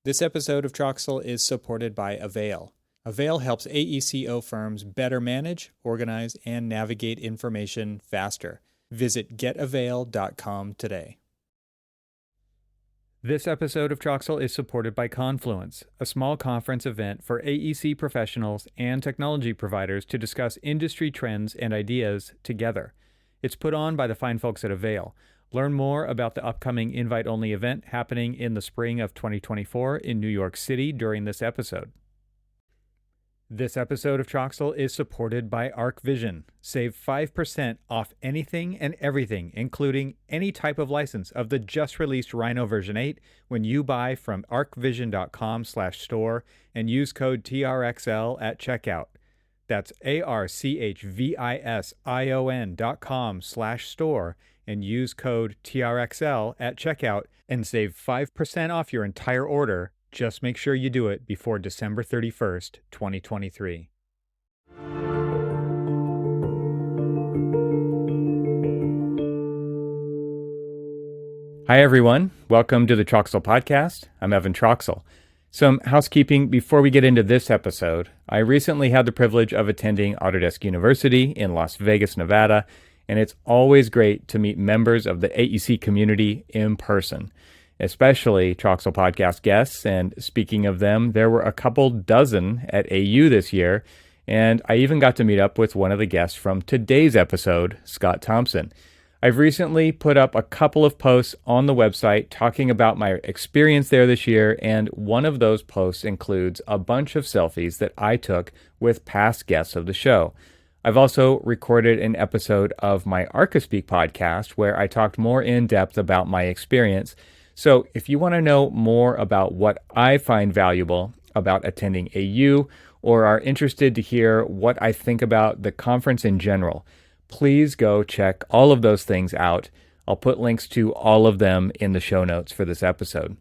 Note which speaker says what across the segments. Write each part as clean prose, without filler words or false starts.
Speaker 1: This episode of Troxel is supported by AVAIL. AVAIL helps AECO firms better manage, organize, and navigate information faster. Visit getavail.com today. This episode of Troxel is supported by Confluence, a small conference event for AEC professionals and technology providers to discuss industry trends and ideas together. It's put on by the fine folks at AVAIL. Learn more about the upcoming invite-only event happening in the spring of 2024 in New York City during this episode. This episode of Troxel is supported by ArcVision. Save 5% off anything and everything, including any type of license of the just-released Rhino version 8 when you buy from arcvision.com/store and use code TRXL at checkout. That's arcvision.com/store and use code TRXL at checkout and save 5% off your entire order. Just make sure you do it before December 31st, 2023. Hi, everyone. Welcome to the Troxel Podcast. I'm Evan Troxel. Some housekeeping before we get into this episode. I recently had the privilege of attending Autodesk University in Las Vegas, Nevada, and it's always great to meet members of the AEC community in person, especially Troxel Podcast guests. And speaking of them, there were a couple dozen at AU this year, and I even got to meet up with one of the guests from today's episode, Scott Thompson. I've recently put up a couple of posts on the website talking about my experience there this year, and one of those posts includes a bunch of selfies that I took with past guests of the show. I've also recorded an episode of my ArcaSpeak podcast where I talked more in depth about my experience. So if you want to know more about what I find valuable about attending AU or are interested to hear what I think about the conference in general, please go check all of those things out. I'll put links to all of them in the show notes for this episode.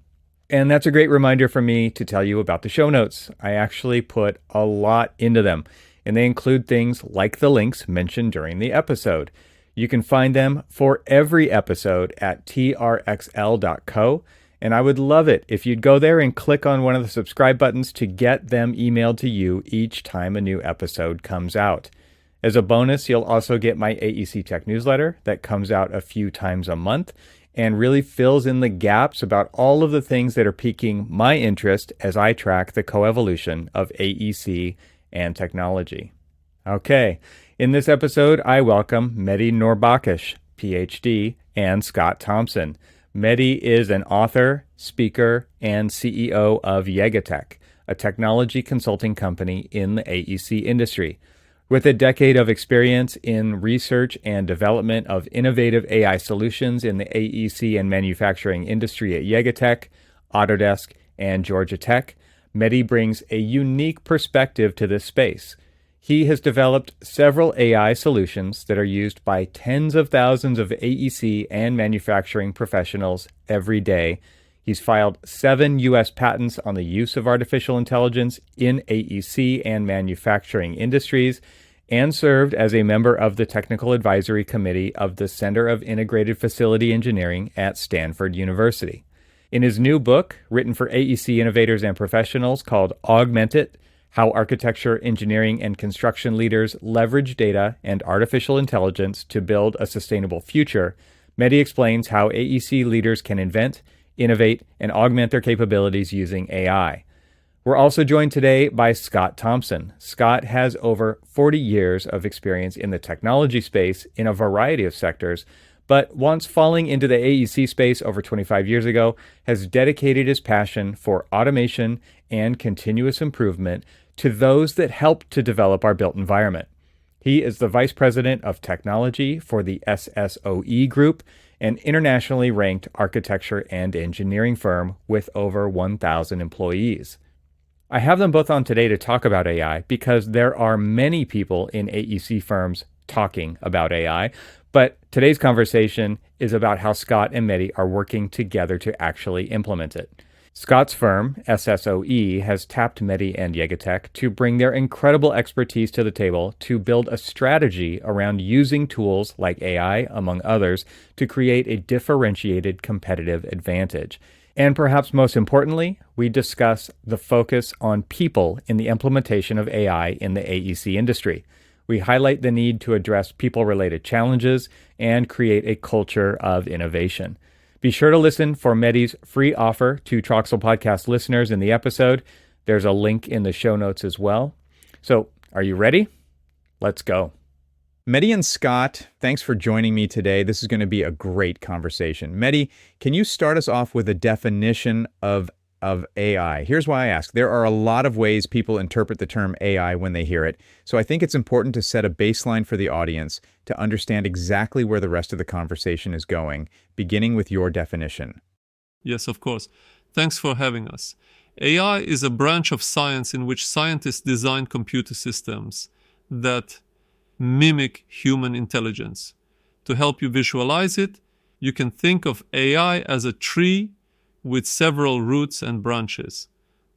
Speaker 1: And that's a great reminder for me to tell you about the show notes. I actually put a lot into them, and they include things like the links mentioned during the episode. You can find them for every episode at trxl.co, and I would love it if you'd go there and click on one of the subscribe buttons to get them emailed to you each time a new episode comes out. As a bonus, you'll also get my AEC Tech newsletter that comes out a few times a month and really fills in the gaps about all of the things that are piquing my interest as I track the coevolution of AEC and technology. Okay, in this episode, I welcome Mehdi Nourbakhsh, Ph.D., and Scott Thompson. Mehdi is an author, speaker, and CEO of YegaTech, a technology consulting company in the AEC industry. With a decade of experience in research and development of innovative AI solutions in the AEC and manufacturing industry at YegaTech, Autodesk, and Georgia Tech, Mehdi brings a unique perspective to this space. He has developed several AI solutions that are used by tens of thousands of AEC and manufacturing professionals every day. He's filed 7 U.S. patents on the use of artificial intelligence in AEC and manufacturing industries, and served as a member of the Technical Advisory Committee of the Center of Integrated Facility Engineering at Stanford University. In his new book, written for AEC innovators and professionals called Augment It: How Architecture, Engineering, and Construction Leaders Leverage Data and Artificial Intelligence to Build a Sustainable Future, Mehdi explains how AEC leaders can invent, innovate, and augment their capabilities using AI. We're also joined today by Scott Thompson. Scott has over 40 years of experience in the technology space in a variety of sectors, but once falling into the AEC space over 25 years ago, has dedicated his passion for automation and continuous improvement to those that help to develop our built environment. He is the Vice President of Technology for the SSOE Group, an internationally ranked architecture and engineering firm with over 1,000 employees. I have them both on today to talk about AI because there are many people in AEC firms talking about AI, but today's conversation is about how Scott and Mehdi are working together to actually implement it. Scott's firm, SSOE, has tapped Mehdi and YegaTech to bring their incredible expertise to the table to build a strategy around using tools like AI, among others, to create a differentiated competitive advantage. And perhaps most importantly, we discuss the focus on people in the implementation of AI in the AEC industry. We highlight the need to address people-related challenges and create a culture of innovation. Be sure to listen for Mehdi's free offer to Troxel Podcast listeners in the episode. There's a link in the show notes as well. So, are you ready? Let's go. Mehdi and Scott, thanks for joining me today. This is going to be a great conversation. Mehdi, can you start us off with a definition of AI? Here's why I ask. There are a lot of ways people interpret the term AI when they hear it. So I think it's important to set a baseline for the audience to understand exactly where the rest of the conversation is going, beginning with your definition.
Speaker 2: Yes, of course. Thanks for having us. AI is a branch of science in which scientists design computer systems that mimic human intelligence. To help you visualize it, you can think of AI as a tree with several roots and branches.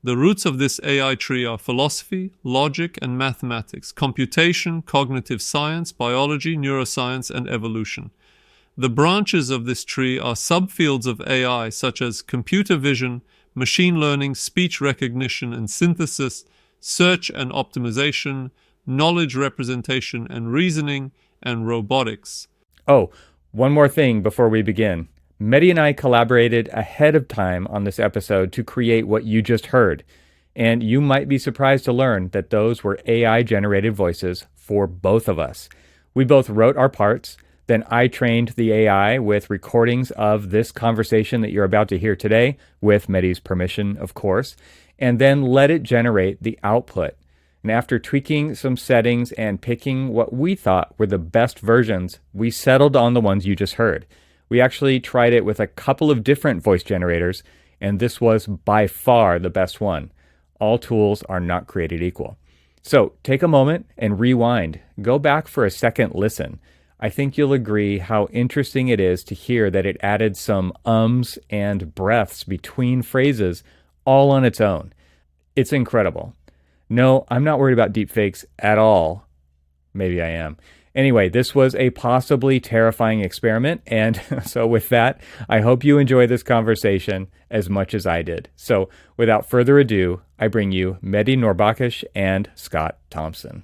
Speaker 2: The roots of this AI tree are philosophy, logic, and mathematics, computation, cognitive science, biology, neuroscience, and evolution. The branches of this tree are subfields of AI such as computer vision, machine learning, speech recognition and synthesis, search and optimization, knowledge representation and reasoning, and robotics.
Speaker 1: Oh, one more thing before we begin. Mehdi and I collaborated ahead of time on this episode to create what you just heard. And you might be surprised to learn that those were AI-generated voices for both of us. We both wrote our parts. Then I trained the AI with recordings of this conversation that you're about to hear today, with Mehdi's permission, of course, and then let it generate the output. And after tweaking some settings and picking what we thought were the best versions, we settled on the ones you just heard. We actually tried it with a couple of different voice generators, and this was by far the best one. All tools are not created equal. So take a moment and rewind. Go back for a second listen. I think you'll agree how interesting it is to hear that it added some ums and breaths between phrases all on its own. It's incredible. No, I'm not worried about deepfakes at all. Maybe I am. Anyway, this was a possibly terrifying experiment, and so with that, I hope you enjoy this conversation as much as I did. So without further ado, I bring you Mehdi Nourbakhsh and Scott Thompson.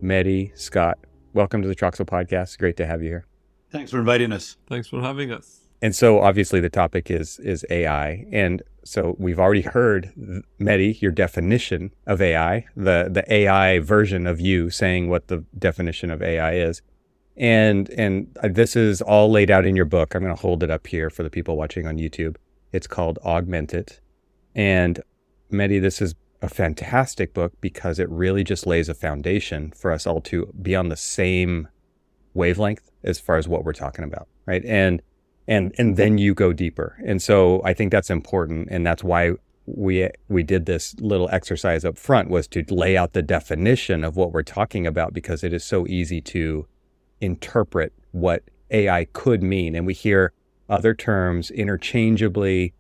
Speaker 1: Mehdi, Scott, welcome to the Troxel Podcast. Great to have you here.
Speaker 3: Thanks for inviting us.
Speaker 2: Thanks for having us.
Speaker 1: And so obviously the topic is AI. And so we've already heard, Mehdi, your definition of AI, the AI version of you saying what the definition of AI is. And this is all laid out in your book. I'm going to hold it up here for the people watching on YouTube. It's called Augment It. And Mehdi, this is a fantastic book because it really just lays a foundation for us all to be on the same wavelength as far as what we're talking about, right? And then you go deeper. And so I think that's important. And that's why we did this little exercise up front, was to lay out the definition of what we're talking about, because it is so easy to interpret what AI could mean. And we hear other terms interchangeably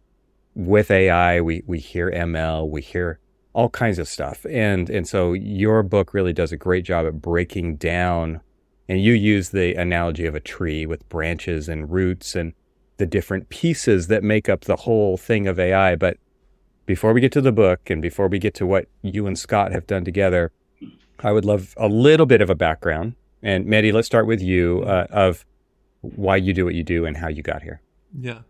Speaker 1: with AI. We hear ML, we hear all kinds of stuff. And so your book really does a great job at breaking down, and you use the analogy of a tree with branches and roots and the different pieces that make up the whole thing of AI. But before we get to the book and before we get to what you and Scott have done together, I would love a little bit of a background. And Mehdi, let's start with you, of why you do what you do and how you got here.
Speaker 2: Yeah.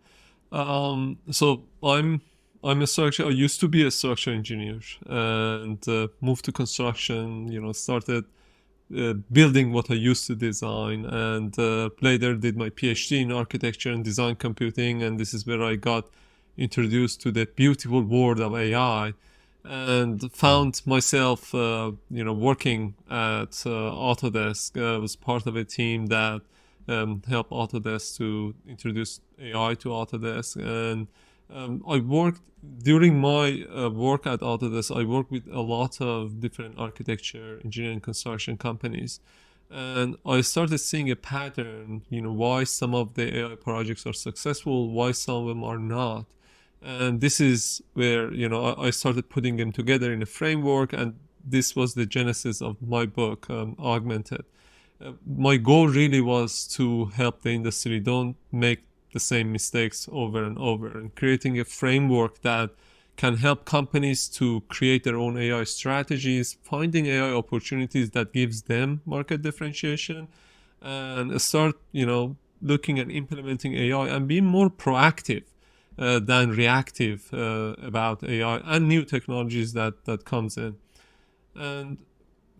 Speaker 2: So I'm a structure. I used to be a structural engineer and moved to construction. Started building what I used to design, and later did my Ph.D. in architecture and design computing. And this is where I got introduced to the beautiful world of AI, and found myself, working at Autodesk. I was part of a team that helped Autodesk to introduce AI to Autodesk. And I worked during my work at Autodesk. I worked with a lot of different architecture, engineering, construction companies, and I started seeing a pattern. Why some of the AI projects are successful, why some of them are not, and this is where I started putting them together in a framework. And this was the genesis of my book, Augment It. My goal really was to help the industry don't make the same mistakes over and over, and creating a framework that can help companies to create their own AI strategies, finding AI opportunities that gives them market differentiation, and start, looking at implementing AI and being more proactive than reactive about AI and new technologies that comes in. And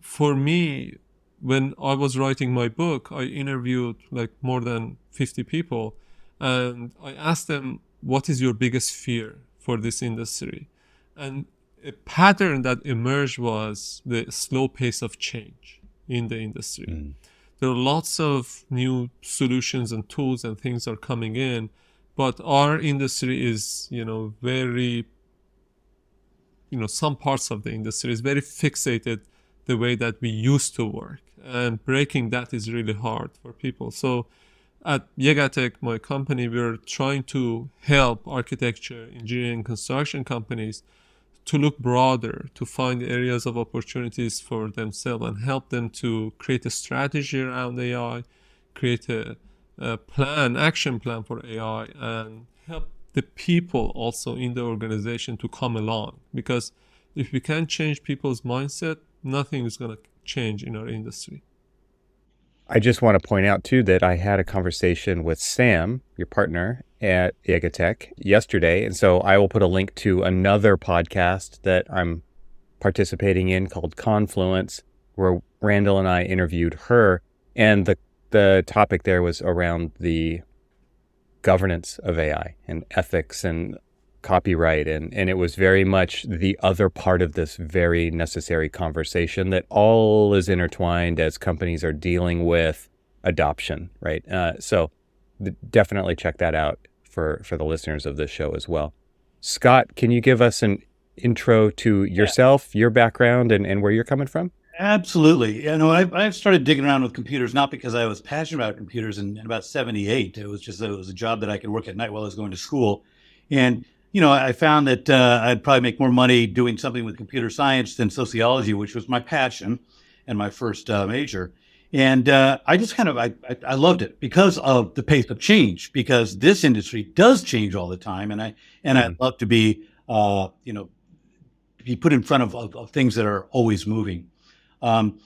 Speaker 2: for me, when I was writing my book, I interviewed like more than 50 people, and I asked them, what is your biggest fear for this industry? And a pattern that emerged was the slow pace of change in the industry. There are lots of new solutions and tools and things are coming in, but our industry is, very, some parts of the industry is very fixated the way that we used to work, and breaking that is really hard for people. So at YegaTech, my company, we're trying to help architecture, engineering, construction companies to look broader, to find areas of opportunities for themselves and help them to create a strategy around AI, create a action plan for AI, and help the people also in the organization to come along. Because if we can't change people's mindset, nothing is going to change in our industry.
Speaker 1: I just want to point out, too, that I had a conversation with Sam, your partner at YegaTech, yesterday. And so I will put a link to another podcast that I'm participating in called Confluence, where Randall and I interviewed her. And the topic there was around the governance of AI and ethics and copyright. And it was very much the other part of this very necessary conversation that all is intertwined as companies are dealing with adoption, right? So definitely check that out for the listeners of this show as well. Scott, can you give us an intro to yourself, your background, and where you're coming from?
Speaker 3: Absolutely. I've started digging around with computers, not because I was passionate about computers in about 78. It was a job that I could work at night while I was going to school. And, I found that I'd probably make more money doing something with computer science than sociology, which was my passion and my first major. And I just I loved it because of the pace of change, because this industry does change all the time. And I'd love to be, be put in front of things that are always moving. Long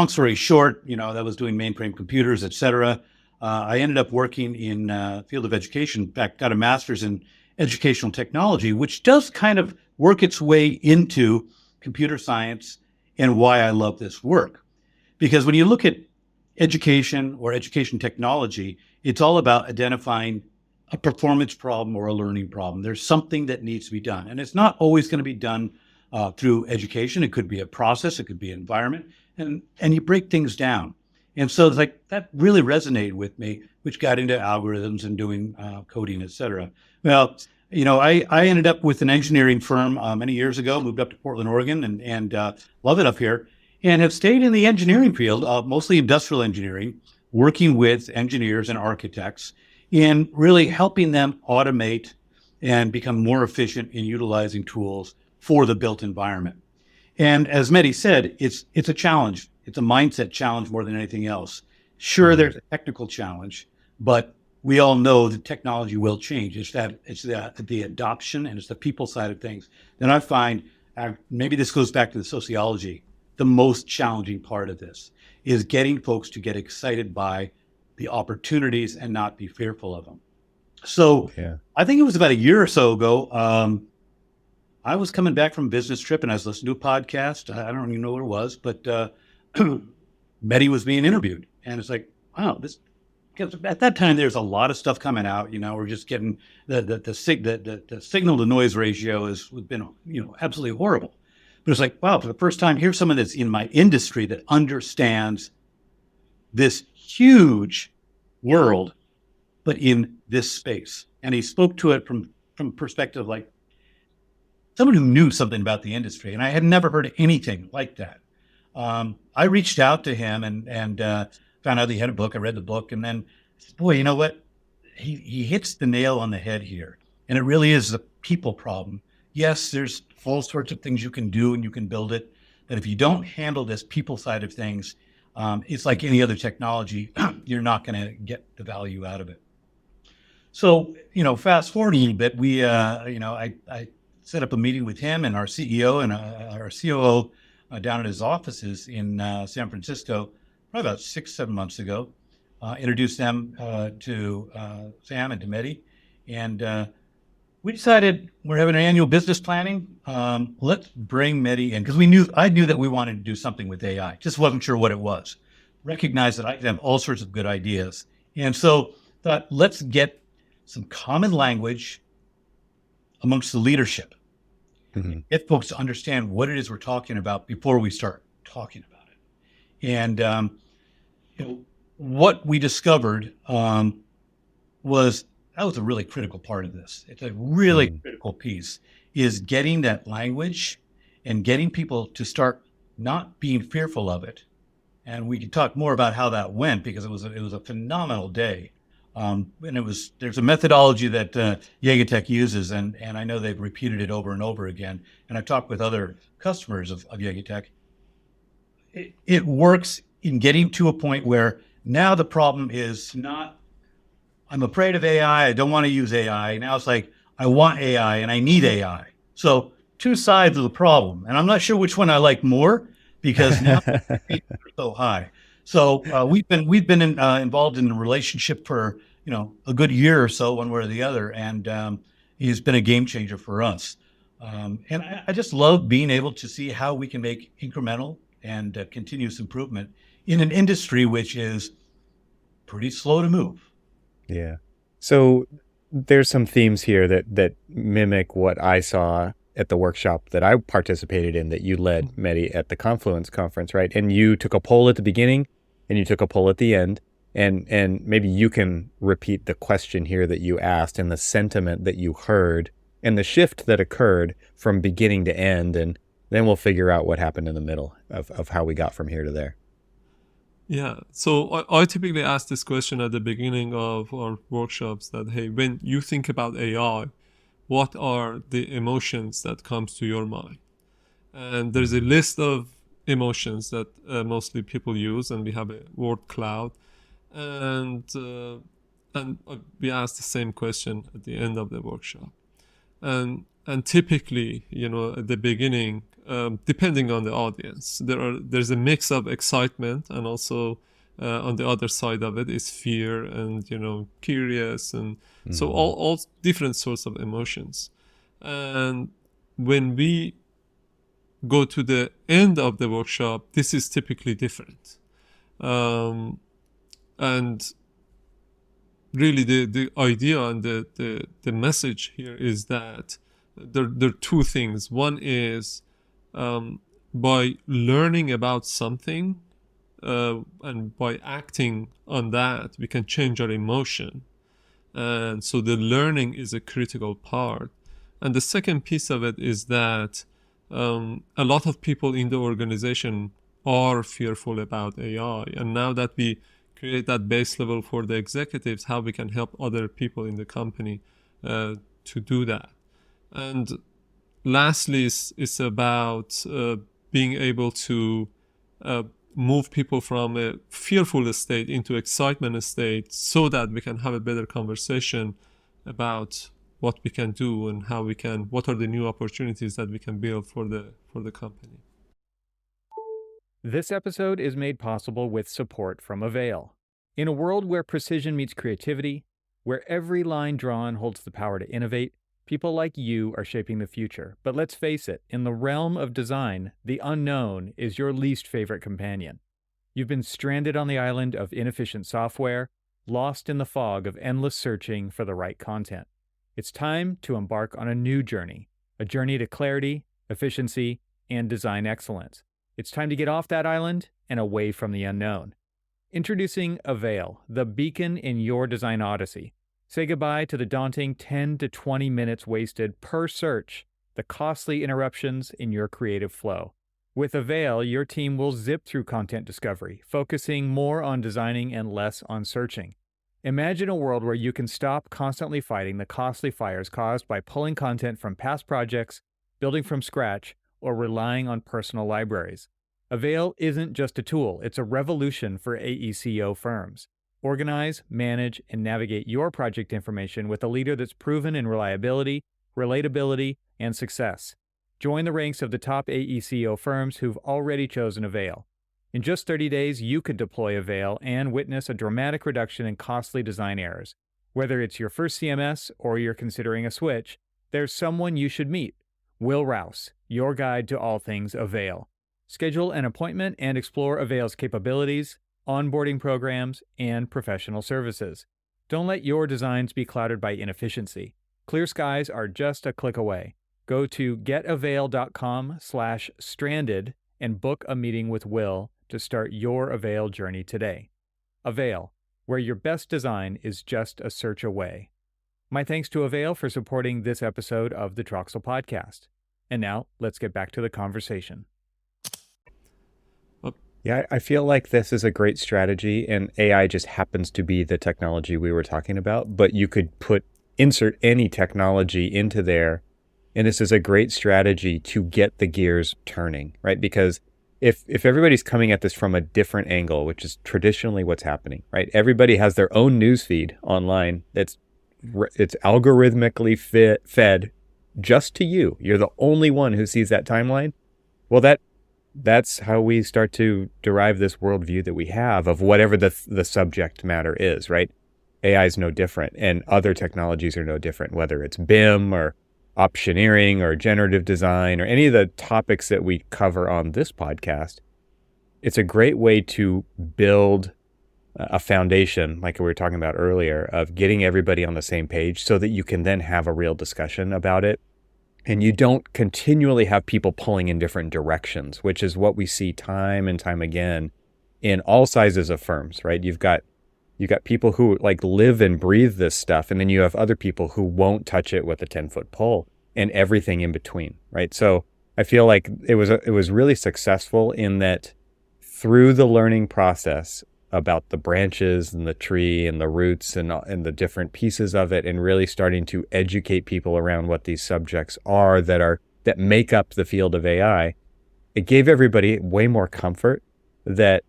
Speaker 3: story short, that was doing mainframe computers, et cetera. I ended up working in field of education. In fact, got a master's in educational technology, which does kind of work its way into computer science and why I love this work. Because when you look at education or education technology, it's all about identifying a performance problem or a learning problem. There's something that needs to be done. And it's not always going to be done through education. It could be a process, it could be environment, and you break things down. And so it's like that really resonated with me, which got into algorithms and doing coding, et cetera. Well, I ended up with an engineering firm many years ago, moved up to Portland, Oregon, and love it up here, and have stayed in the engineering field, mostly industrial engineering, working with engineers and architects in really helping them automate and become more efficient in utilizing tools for the built environment. And as Mehdi said, it's a challenge. It's a mindset challenge more than anything else. Sure, there's a technical challenge, but we all know that technology will change. It's the adoption and it's the people side of things. Then I find, maybe this goes back to the sociology, the most challenging part of this is getting folks to get excited by the opportunities and not be fearful of them. So I think it was about a year or so ago, I was coming back from a business trip and I was listening to a podcast. I don't even know what it was, but Mehdi was being interviewed. And it's like, wow, because at that time there's a lot of stuff coming out. We're just getting the signal to noise ratio has been absolutely horrible. But it's like, wow, for the first time, here's someone that's in my industry that understands this huge world, but in this space. And he spoke to it from perspective like someone who knew something about the industry. And I had never heard anything like that. I reached out to him and found out he had a book. I read the book, and then, boy, you know what? He hits the nail on the head here. And it really is a people problem. Yes, there's all sorts of things you can do and you can build it. But if you don't handle this people side of things, It's like any other technology. You're not going to get the value out of it. So, fast forward a little bit, I set up a meeting with him and our CEO and our COO down at his offices in San Francisco, probably about 6-7 months ago. Introduced them to Sam and to Mehdi. And we decided we're having an annual business planning. Let's bring Mehdi in because I knew that we wanted to do something with AI. Just wasn't sure what it was. Recognized that I could have all sorts of good ideas. And so thought, let's get some common language amongst the leadership. Mm-hmm. Get folks to understand what it is we're talking about before we start talking about it. And what we discovered was a really critical part of this. It's a really critical piece is getting that language and getting people to start not being fearful of it. And we can talk more about how that went because it was a phenomenal day. And there's a methodology that YegaTech uses, and I know they've repeated it over and over again. And I've talked with other customers of YegaTech. It works in getting to a point where now the problem is not, I'm afraid of AI, I don't want to use AI. Now it's like, I want AI and I need AI. So two sides of the problem. And I'm not sure which one I like more because now it's so high. So we've been involved in a relationship for a good year or so, one way or the other, and he's been a game changer for us. And I just love being able to see how we can make incremental and continuous improvement in an industry which is pretty slow to move.
Speaker 1: Yeah. So there's some themes here that mimic what I saw at the workshop that I participated in that you led, Mehdi, at the Confluence conference, right? And you took a poll at the beginning and you took a poll at the end. And maybe you can repeat the question here that you asked and the sentiment that you heard and the shift that occurred from beginning to end. And then we'll figure out what happened in the middle of how we got from here to there.
Speaker 2: Yeah, so I typically ask this question at the beginning of our workshops that, hey, when you think about AI, what are the emotions that comes to your mind? And there's a list of emotions that mostly people use, and we have a word cloud. And we ask the same question at the end of the workshop. And typically, at the beginning, depending on the audience, there's a mix of excitement, and also on the other side of it is fear and curious, and so all different sorts of emotions. And when we go to the end of the workshop, this is typically different. And really the idea and the message here is that there are two things. One is by learning about something and by acting on that, we can change our emotion. And so the learning is a critical part. And the second piece of it is that a lot of people in the organization are fearful about AI. And now that we create that base level for the executives, how we can help other people in the company to do that. And lastly, it's about being able to move people from a fearful state into excitement state so that we can have a better conversation about what we can do and what are the new opportunities that we can build for the company.
Speaker 1: This episode is made possible with support from AVAIL. In a world where precision meets creativity, where every line drawn holds the power to innovate, people like you are shaping the future. But let's face it, in the realm of design, the unknown is your least favorite companion. You've been stranded on the island of inefficient software, lost in the fog of endless searching for the right content. It's time to embark on a new journey, a journey to clarity, efficiency, and design excellence. It's time to get off that island and away from the unknown. Introducing AVAIL, the beacon in your design odyssey. Say goodbye to the daunting 10 to 20 minutes wasted per search, the costly interruptions in your creative flow. With AVAIL, your team will zip through content discovery, focusing more on designing and less on searching. Imagine a world where you can stop constantly fighting the costly fires caused by pulling content from past projects, building from scratch, or relying on personal libraries. AVAIL isn't just a tool, it's a revolution for AECO firms. Organize, manage, and navigate your project information with a leader that's proven in reliability, relatability, and success. Join the ranks of the top AECO firms who've already chosen AVAIL. In just 30 days, you could deploy AVAIL and witness a dramatic reduction in costly design errors. Whether it's your first CMS or you're considering a switch, there's someone you should meet. Will Rouse, your guide to all things AVAIL. Schedule an appointment and explore AVAIL's capabilities, onboarding programs, and professional services. Don't let your designs be clouded by inefficiency. Clear skies are just a click away. Go to getavail.com/stranded and book a meeting with Will to start your AVAIL journey today. AVAIL, where your best design is just a search away. My thanks to AVAIL for supporting this episode of the Troxel Podcast. And now, let's get back to the conversation. Yeah, I feel like this is a great strategy, and AI just happens to be the technology we were talking about, but you could insert any technology into there, and this is a great strategy to get the gears turning, right? Because if everybody's coming at this from a different angle, which is traditionally what's happening, right? Everybody has their own news feed online it's algorithmically fed just to you. You're the only one who sees that timeline. Well, that's how we start to derive this worldview that we have of whatever the subject matter is, right? AI is no different, and other technologies are no different, whether it's BIM or optioneering or generative design or any of the topics that we cover on this podcast. It's a great way to build a foundation, like we were talking about earlier, of getting everybody on the same page so that you can then have a real discussion about it. And you don't continually have people pulling in different directions, which is what we see time and time again in all sizes of firms, right? You've got people who like live and breathe this stuff, and then you have other people who won't touch it with a 10-foot pole, and everything in between, right? So I feel like it was really successful in that through the learning process about the branches and the tree and the roots and the different pieces of it, and really starting to educate people around what these subjects are that make up the field of AI. It gave everybody way more comfort that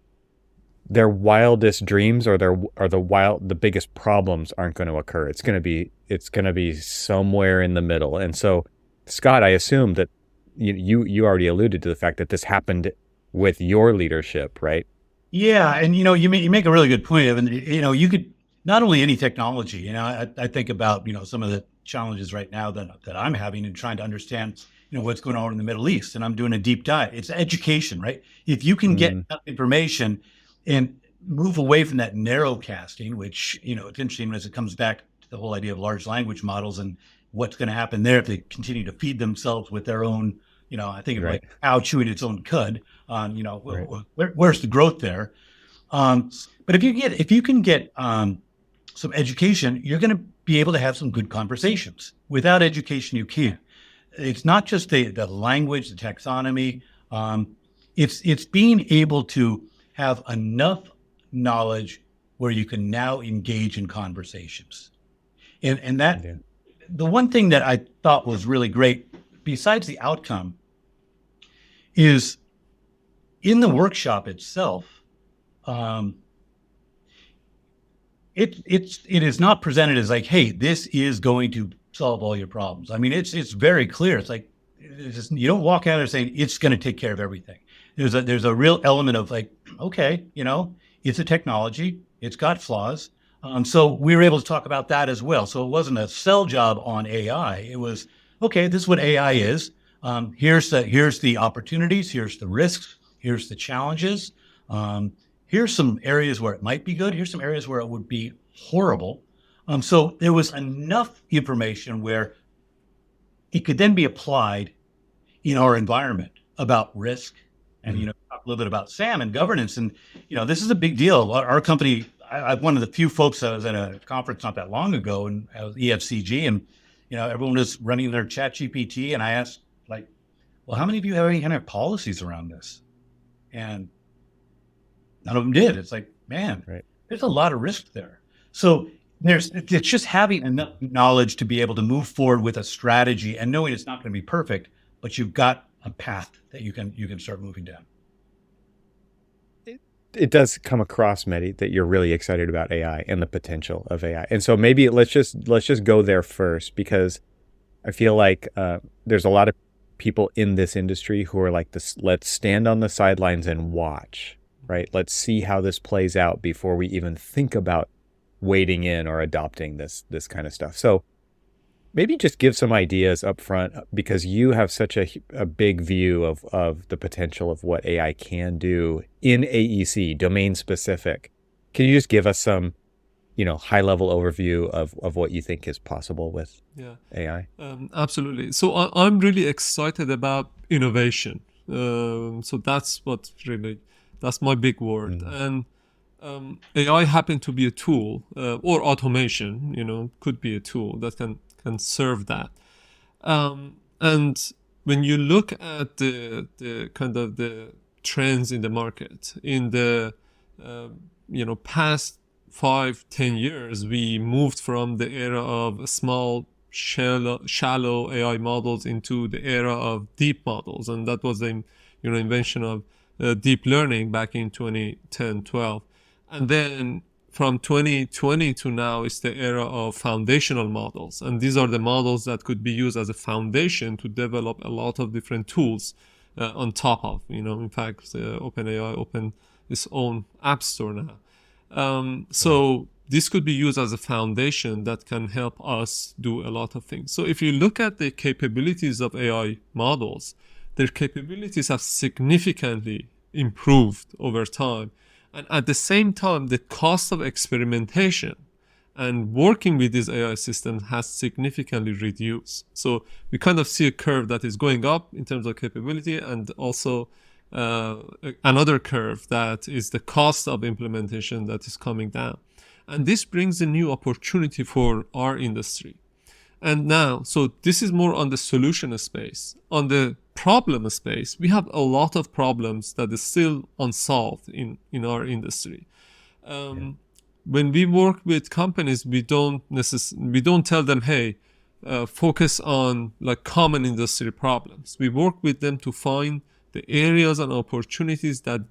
Speaker 1: their wildest dreams or the biggest problems aren't going to occur. It's going to be somewhere in the middle. And so, Scott, I assume that you already alluded to the fact that this happened with your leadership, right?
Speaker 3: Yeah, and you make a really good point, Evan. You could not only any technology. I think about some of the challenges right now that I'm having and trying to understand what's going on in the Middle East, and I'm doing a deep dive. It's education, right? If you can get enough information and move away from that narrow casting, which it's interesting as it comes back to the whole idea of large language models and what's going to happen there if they continue to feed themselves with their own. I think of like cow chewing its own cud. Where's the growth there? But if you can get some education, you're going to be able to have some good conversations. Without education, you can't. It's not just the language, the taxonomy. It's being able to have enough knowledge where you can now engage in conversations. And that the one thing that I thought was really great, besides the outcome, is in the workshop itself. It is not presented as like, hey, this is going to solve all your problems. I mean, it's very clear. It's like you don't walk out there saying it's going to take care of everything. There's a real element of like, okay, it's a technology, it's got flaws. So we were able to talk about that as well. So it wasn't a sell job on AI. It was, okay, this is what AI is. Here's the opportunities. Here's the risks. Here's the challenges. Here's some areas where it might be good. Here's some areas where it would be horrible. So there was enough information where it could then be applied in our environment about risk and, talk a little bit about SAM and governance. And, this is a big deal. Our company, I'm one of the few folks that was at a conference not that long ago, and I was EFCG, and, everyone was running their chat GPT. And I asked, like, well, how many of you have any kind of policies around this? And none of them did. It's like, man, there's a lot of risk there. So it's just having enough knowledge to be able to move forward with a strategy and knowing it's not going to be perfect, but you've got a path that you can start moving down.
Speaker 1: it does come across, Mehdi, that you're really excited about AI and the potential of AI. And so maybe let's just go there first, because I feel like there's a lot of people in this industry who are like this, let's stand on the sidelines and watch, right? Let's see how this plays out before we even think about wading in or adopting this kind of stuff. So maybe just give some ideas up front, because you have such a big view of the potential of what AI can do in AEC, domain specific. Can you just give us some, high level overview of what you think is possible with AI?
Speaker 2: Absolutely. So I'm really excited about innovation. So that's my big word. And AI happened to be a tool, or automation, could be a tool that can serve that. And when you look at the kind of the trends in the market in the past 5-10 years, we moved from the era of small shallow AI models into the era of deep models, and that was the invention of deep learning back in 2010-12. And then from 2020 to now, it's the era of foundational models. And these are the models that could be used as a foundation to develop a lot of different tools on top of. In fact, OpenAI opened its own app store now. So this could be used as a foundation that can help us do a lot of things. So if you look at the capabilities of AI models, their capabilities have significantly improved over time. And at the same time, the cost of experimentation and working with these AI systems has significantly reduced. So we kind of see a curve that is going up in terms of capability, and also another curve that is the cost of implementation that is coming down. And this brings a new opportunity for our industry. And now, so this is more on the solution space. On the problem space, we have a lot of problems that is still unsolved in our industry. When we work with companies, we don't tell them, hey, focus on like common industry problems. We work with them to find the areas and opportunities that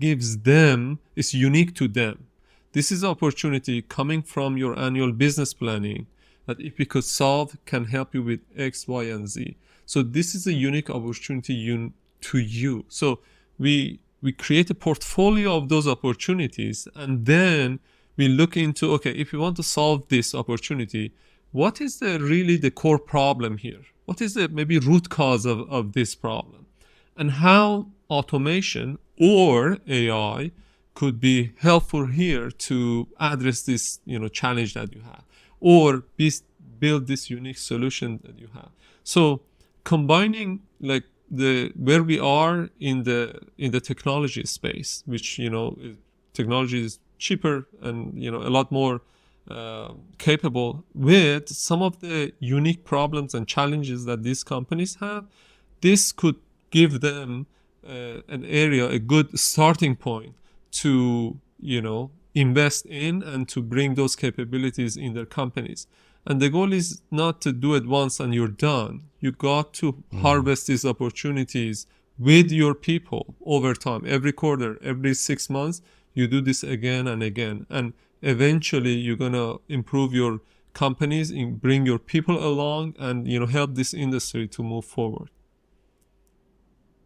Speaker 2: is unique to them. This is opportunity coming from your annual business planning that if we could solve, can help you with X, Y, and Z. So this is a unique opportunity to you. So we create a portfolio of those opportunities, and then we look into, okay, if we want to solve this opportunity, what is really the core problem here? What is the maybe root cause of this problem? And how automation or AI could be helpful here to address this, challenge that you have, or build this unique solution that you have. So combining like where we are in the technology space, which technology is cheaper and a lot more capable, with some of the unique problems and challenges that these companies have, this could give them a good starting point to invest in and to bring those capabilities in their companies. And the goal is not to do it once and you're done. You got to harvest these opportunities with your people over time. Every quarter, every 6 months, you do this again and again. And eventually you're going to improve your companies, bring your people along, and help this industry to move forward.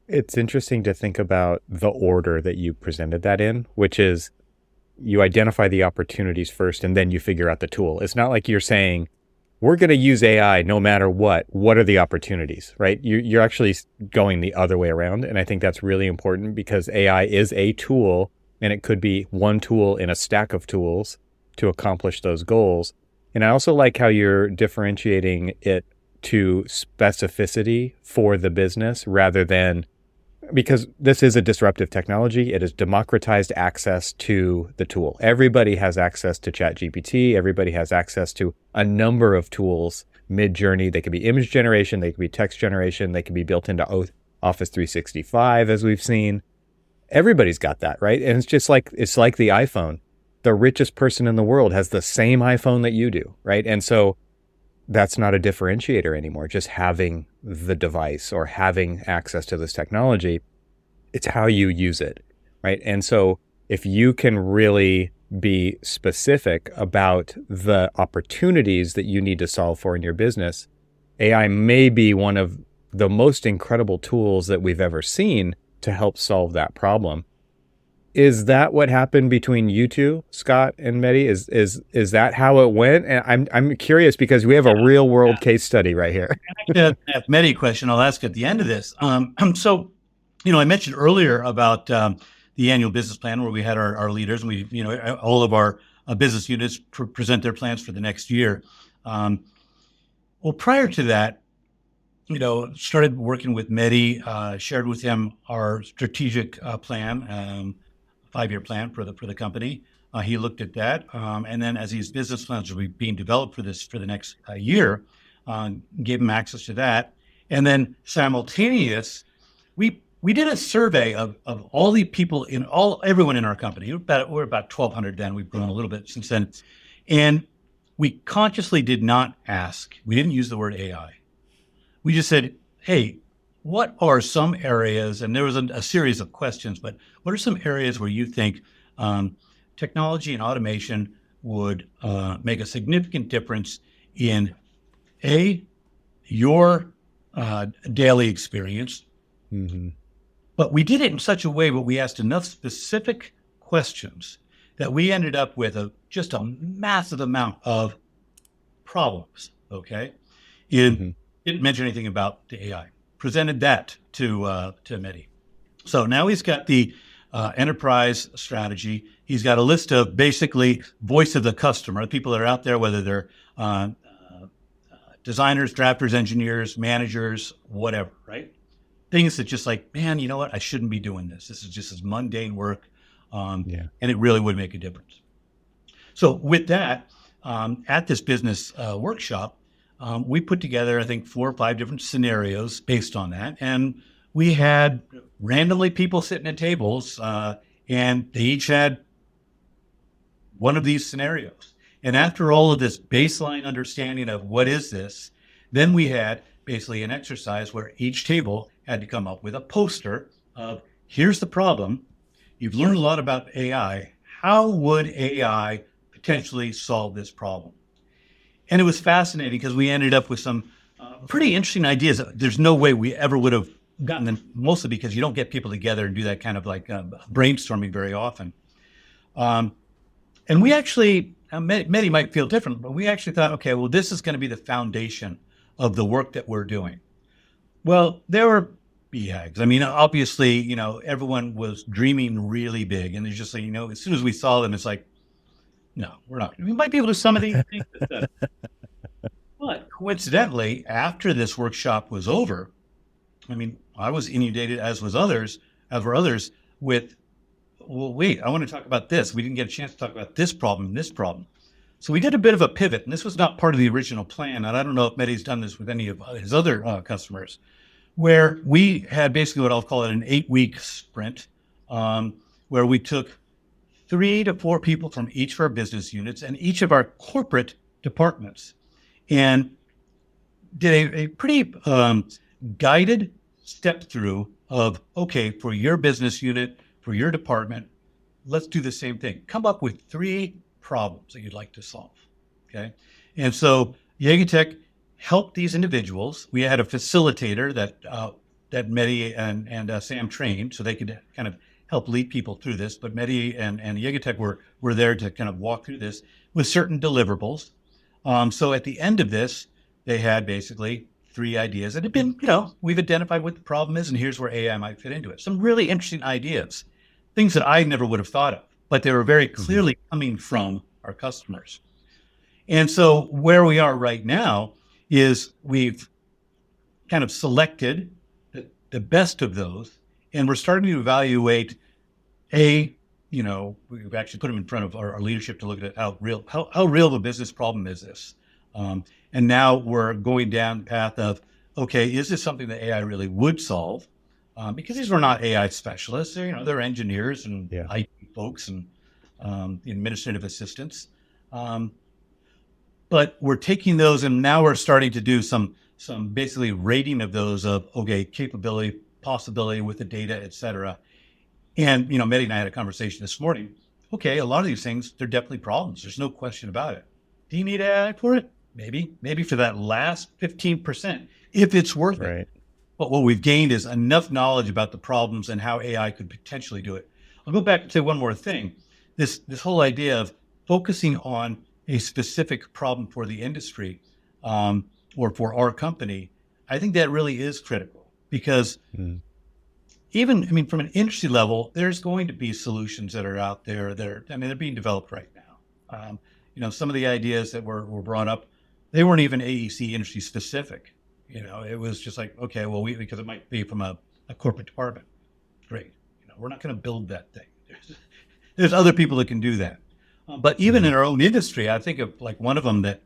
Speaker 1: It's interesting to think about the order that you presented that in, which is you identify the opportunities first and then you figure out the tool. It's not like you're saying, we're going to use AI no matter what. What are the opportunities, right? You're actually going the other way around. And I think that's really important, because AI is a tool, and it could be one tool in a stack of tools to accomplish those goals. And I also like how you're differentiating it to specificity for the business rather than, because this is a disruptive technology. It has democratized access to the tool. Everybody has access to ChatGPT. Everybody has access to a number of tools mid-journey. They could be image generation. They could be text generation. They could be built into Office 365, as we've seen. Everybody's got that, right? And it's like the iPhone. The richest person in the world has the same iPhone that you do, right? And so that's not a differentiator anymore, just having the device or having access to this technology. It's how you use it, right? And so if you can really be specific about the opportunities that you need to solve for in your business, AI may be one of the most incredible tools that we've ever seen to help solve that problem. Is that what happened between you two, Scott and Mehdi? Is that how it went? And I'm curious because we have a real world case study right here.
Speaker 3: That Mehdi question I'll ask at the end of this. So, I mentioned earlier about the annual business plan where we had our leaders, and we, all of our business units present their plans for the next year. Well, prior to that, started working with Mehdi, shared with him our strategic plan, 5-year plan for the company. He looked at that, and then as these business plans were being developed for the next year, gave him access to that, and then simultaneous, we did a survey of all the people everyone in our company. We're about 1,200 then. We've grown a little bit since then, and we consciously did not ask. We didn't use the word AI. We just said, hey, what are some areas, and there was a series of questions, but what are some areas where you think technology and automation would make a significant difference in your daily experience?
Speaker 1: Mm-hmm.
Speaker 3: But we did it in such a way where we asked enough specific questions that we ended up with just a massive amount of problems, okay? Didn't mention anything about the AI. Presented that to Mehdi. So now he's got the enterprise strategy. He's got a list of basically voice of the customer, the people that are out there, whether they're designers, drafters, engineers, managers, whatever, right? Things that just like, man, you know what? I shouldn't be doing this. This is just as mundane work, and it really would make a difference. So with that, at this business workshop, we put together, I think, 4 or 5 different scenarios based on that. And we had randomly people sitting at tables, and they each had one of these scenarios. And after all of this baseline understanding of what is this, then we had basically an exercise where each table had to come up with a poster of, here's the problem. You've learned a lot about AI. How would AI potentially solve this problem? And it was fascinating because we ended up with some pretty interesting ideas. There's no way we ever would have gotten them, mostly because you don't get people together and do that kind of like brainstorming very often. And we actually, Mehdi might feel different, but we actually thought, okay, well, this is going to be the foundation of the work that we're doing. Well, there were BHAGs. I mean, obviously, everyone was dreaming really big. And there's just like, as soon as we saw them, it's like, no, we're not. We might be able to do some of these things. But coincidentally, after this workshop was over, I mean, I was inundated, as were others, with, well, wait, I want to talk about this. We didn't get a chance to talk about this problem and this problem. So we did a bit of a pivot, and this was not part of the original plan. And I don't know if Mehdi's done this with any of his other customers, where we had basically what I'll call it an 8-week sprint, where we took 3 to 4 people from each of our business units and each of our corporate departments and did a pretty guided step through of, okay, for your business unit, for your department, let's do the same thing. Come up with 3 problems that you'd like to solve, okay? And so YegaTech helped these individuals. We had a facilitator that Mehdi and Sam trained so they could kind of help lead people through this, but Mehdi and YegaTech were there to kind of walk through this with certain deliverables. So at the end of this, they had basically 3 ideas that had been, we've identified what the problem is, and here's where AI might fit into it. Some really interesting ideas, things that I never would have thought of, but they were very clearly coming from our customers. And so where we are right now is we've kind of selected the best of those, and we're starting to evaluate we've actually put them in front of our leadership to look at how real of a business problem is this. And now we're going down the path of, okay, is this something that AI really would solve? Because these were not AI specialists. They're engineers and IT folks and administrative assistants. But we're taking those, and now we're starting to do some basically rating of those of, okay, capability, possibility with the data, et cetera. And, Mehdi and I had a conversation this morning. Okay, a lot of these things, they're definitely problems. There's no question about it. Do you need AI for it? Maybe for that last 15%, if it's worth it.
Speaker 1: Right.
Speaker 3: But what we've gained is enough knowledge about the problems and how AI could potentially do it. I'll go back and say one more thing. This whole idea of focusing on a specific problem for the industry or for our company, I think that really is critical because even, from an industry level, there's going to be solutions that are out there that they're being developed right now. Some of the ideas that were brought up, they weren't even AEC industry specific. It was just like, okay, well, because it might be from a corporate department. Great. We're not going to build that thing. There's other people that can do that. But even in our own industry, I think of like one of them that,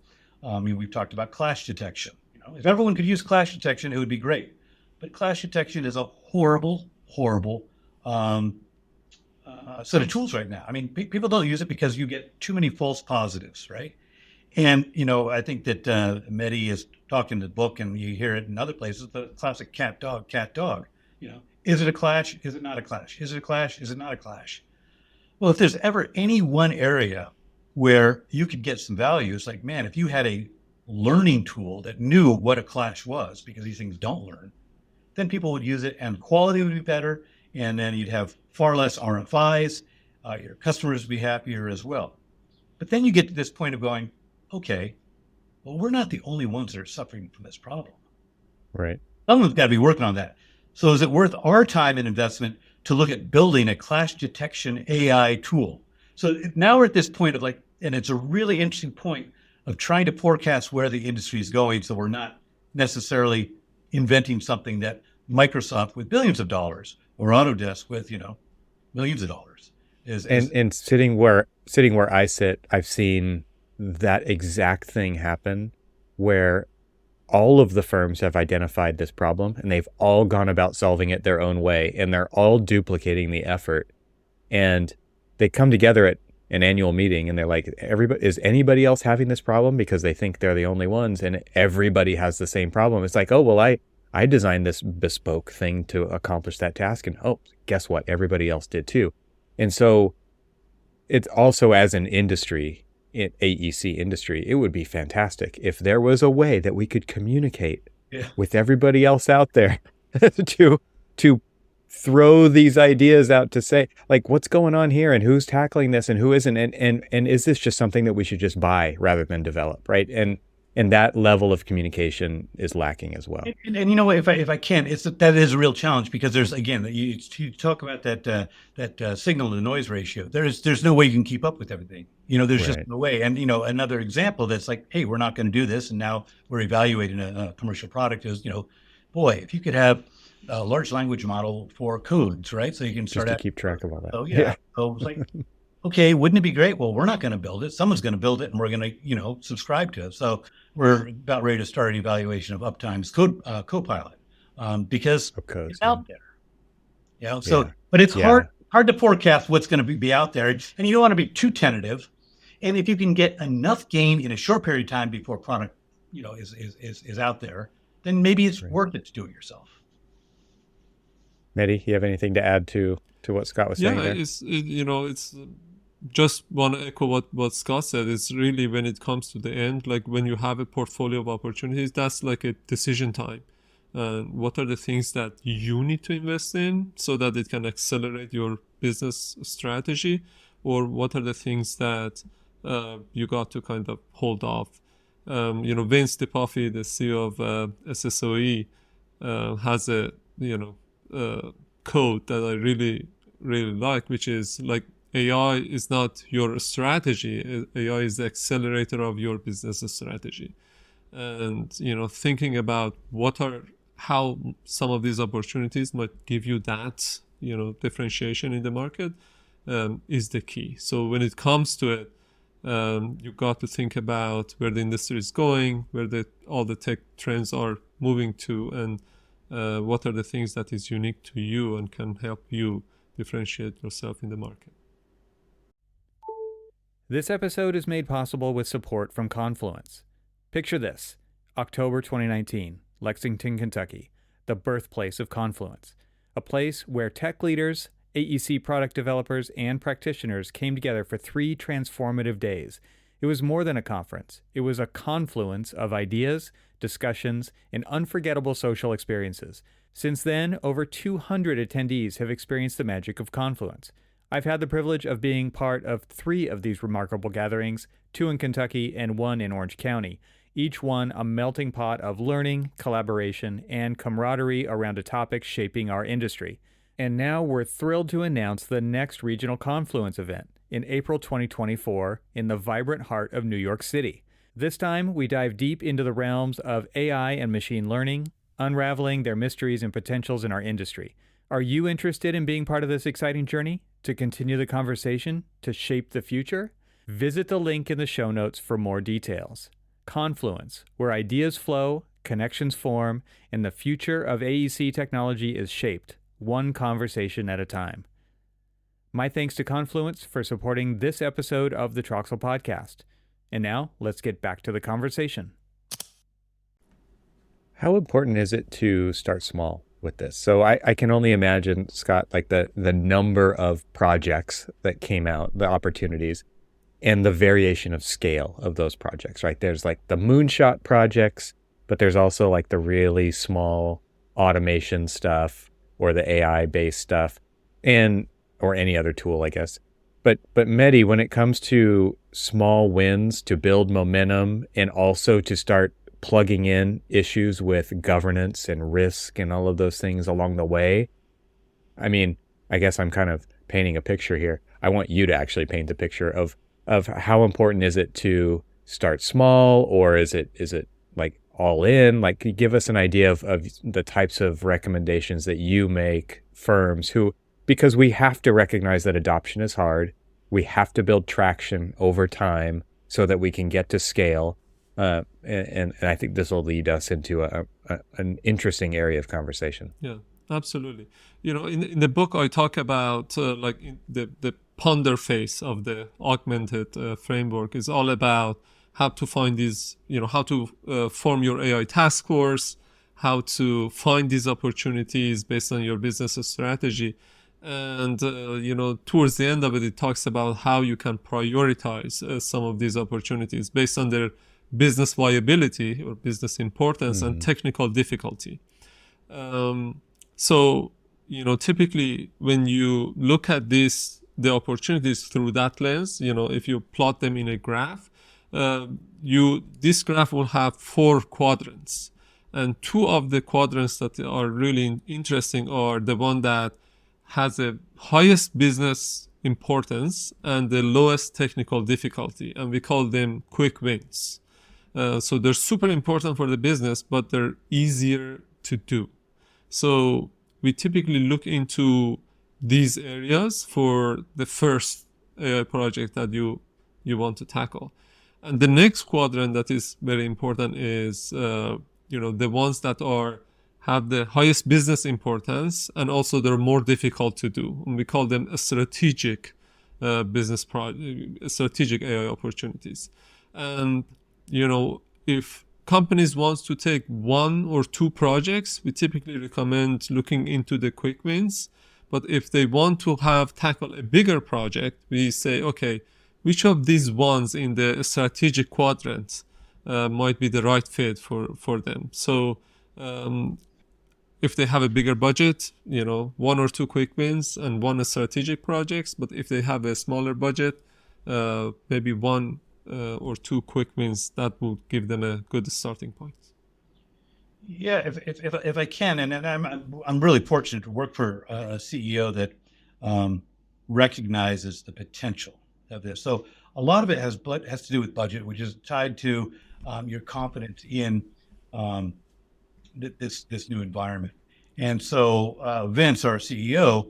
Speaker 3: we've talked about clash detection. If everyone could use clash detection, it would be great. But clash detection is a horrible set of tools right now. People don't use it because you get too many false positives, right? And, I think that Mehdi is talking in the book, and you hear it in other places, the classic cat, dog. Is it a clash? Is it not a clash? Is it a clash? Is it not a clash? Well, if there's ever any one area where you could get some value, it's like, man, if you had a learning tool that knew what a clash was, because these things don't learn, then people would use it and quality would be better. And then you'd have far less RFIs. Your customers would be happier as well. But then you get to this point of going, okay, well, we're not the only ones that are suffering from this problem.
Speaker 1: Right.
Speaker 3: Someone's got to be working on that. So is it worth our time and investment to look at building a clash detection AI tool? So now we're at this point of like, and it's a really interesting point of trying to forecast where the industry is going. So we're not necessarily inventing something that Microsoft with billions of dollars or Autodesk with, millions of dollars is.
Speaker 1: And sitting where I sit, I've seen that exact thing happen where all of the firms have identified this problem and they've all gone about solving it their own way, and they're all duplicating the effort, and they come together at an annual meeting and they're like, is anybody else having this problem? Because they think they're the only ones, and everybody has the same problem. It's like, oh, well, I designed this bespoke thing to accomplish that task, and oh, guess what? Everybody else did too. And so it's also, as an industry, AEC industry, it would be fantastic if there was a way that we could communicate with everybody else out there to throw these ideas out, to say, like, what's going on here and who's tackling this and who isn't, and is this just something that we should just buy rather than develop, right? And that level of communication is lacking as well.
Speaker 3: And if I can, that is a real challenge, because there's, again, you talk about that signal to noise ratio. There's no way you can keep up with everything. There's just no way. And another example that's like, hey, we're not going to do this, and now we're evaluating a commercial product is, boy, if you could have a large language model for codes, right? So you can start
Speaker 1: to keep track of all that.
Speaker 3: Oh yeah. So it's like, okay, wouldn't it be great? Well, we're not going to build it. Someone's going to build it, and we're going to, subscribe to it. So we're about ready to start an evaluation of Uptime's Copilot because it's out there. So, but it's hard to forecast what's going to be out there, and you don't want to be too tentative. And if you can get enough gain in a short period of time before product, is out there, then maybe it's worth it to do it yourself.
Speaker 1: Mehdi, you have anything to add to what Scott was saying there?
Speaker 2: It's just want to echo what Scott said. It's really, when it comes to the end, like when you have a portfolio of opportunities, that's like a decision time. What are the things that you need to invest in so that it can accelerate your business strategy? Or what are the things that you got to kind of hold off? Vince DiPafi, the CEO of SSOE, has a quote that I really, really like, which is like, AI is not your strategy. AI is the accelerator of your business strategy. And, thinking about how some of these opportunities might give you that, differentiation in the market is the key. So when it comes to it, you've got to think about where the industry is going, where all the tech trends are moving to, and what are the things that is unique to you and can help you differentiate yourself in the market.
Speaker 1: This episode is made possible with support from Confluence. Picture this: October 2019, Lexington, Kentucky, the birthplace of Confluence, a place where tech leaders AEC product developers and practitioners came together for 3 transformative days. It was more than a conference. It was a confluence of ideas, discussions, and unforgettable social experiences. Since then, over 200 attendees have experienced the magic of Confluence. I've had the privilege of being part of 3 of these remarkable gatherings, 2 in Kentucky and 1 in Orange County, each one a melting pot of learning, collaboration, and camaraderie around a topic shaping our industry. And now we're thrilled to announce the next Regional Confluence event in April 2024 in the vibrant heart of New York City. This time, we dive deep into the realms of AI and machine learning, unraveling their mysteries and potentials in our industry. Are you interested in being part of this exciting journey? To continue the conversation? To shape the future? Visit the link in the show notes for more details. Confluence, where ideas flow, connections form, and the future of AEC technology is shaped, one conversation at a time. My thanks to Confluence for supporting this episode of the Troxel Podcast. And now, let's get back to the conversation. How important is it to start small with this? So I can only imagine, Scott, like the number of projects that came out, the opportunities, and the variation of scale of those projects, right? There's like the moonshot projects, but there's also like the really small automation stuff or the AI-based stuff, or any other tool, I guess. But Mehdi, when it comes to small wins to build momentum and also to start plugging in issues with governance and risk and all of those things along the way, I mean, I guess I'm kind of painting a picture here. I want you to actually paint the picture of how important is it to start small, or is it like all in? Like, could you give us an idea of the types of recommendations that you make firms who, because we have to recognize that adoption is hard. We have to build traction over time so that we can get to scale. And I think this will lead us into an interesting area of conversation.
Speaker 2: Yeah, absolutely. In the book, I talk about the ponder phase of the augmented framework is all about how to find these, how to form your AI task force, how to find these opportunities based on your business strategy. And, towards the end of it, it talks about how you can prioritize some of these opportunities based on their business viability or business importance and technical difficulty. Typically when you look at the opportunities through that lens, if you plot them in a graph, this graph will have 4 quadrants. And 2 of the quadrants that are really interesting are the one that has the highest business importance and the lowest technical difficulty, and we call them quick wins. So they're super important for the business, but they're easier to do. So we typically look into these areas for the first AI project that you want to tackle. And the next quadrant that is very important is the ones that have the highest business importance, and also they're more difficult to do. And we call them a strategic strategic AI opportunities. And if companies want to take 1 or 2 projects, we typically recommend looking into the quick wins. But if they want to tackle a bigger project, we say, okay, which of these ones in the strategic quadrant might be the right fit for them. So if they have a bigger budget, 1 or 2 quick wins and 1 strategic projects. But if they have a smaller budget, maybe 1 or 2 quick wins, that will give them a good starting point.
Speaker 3: Yeah, if I can, and I'm really fortunate to work for a CEO that recognizes the potential of this. So a lot of it has to do with budget, which is tied to your confidence in this new environment. And so Vince, our CEO,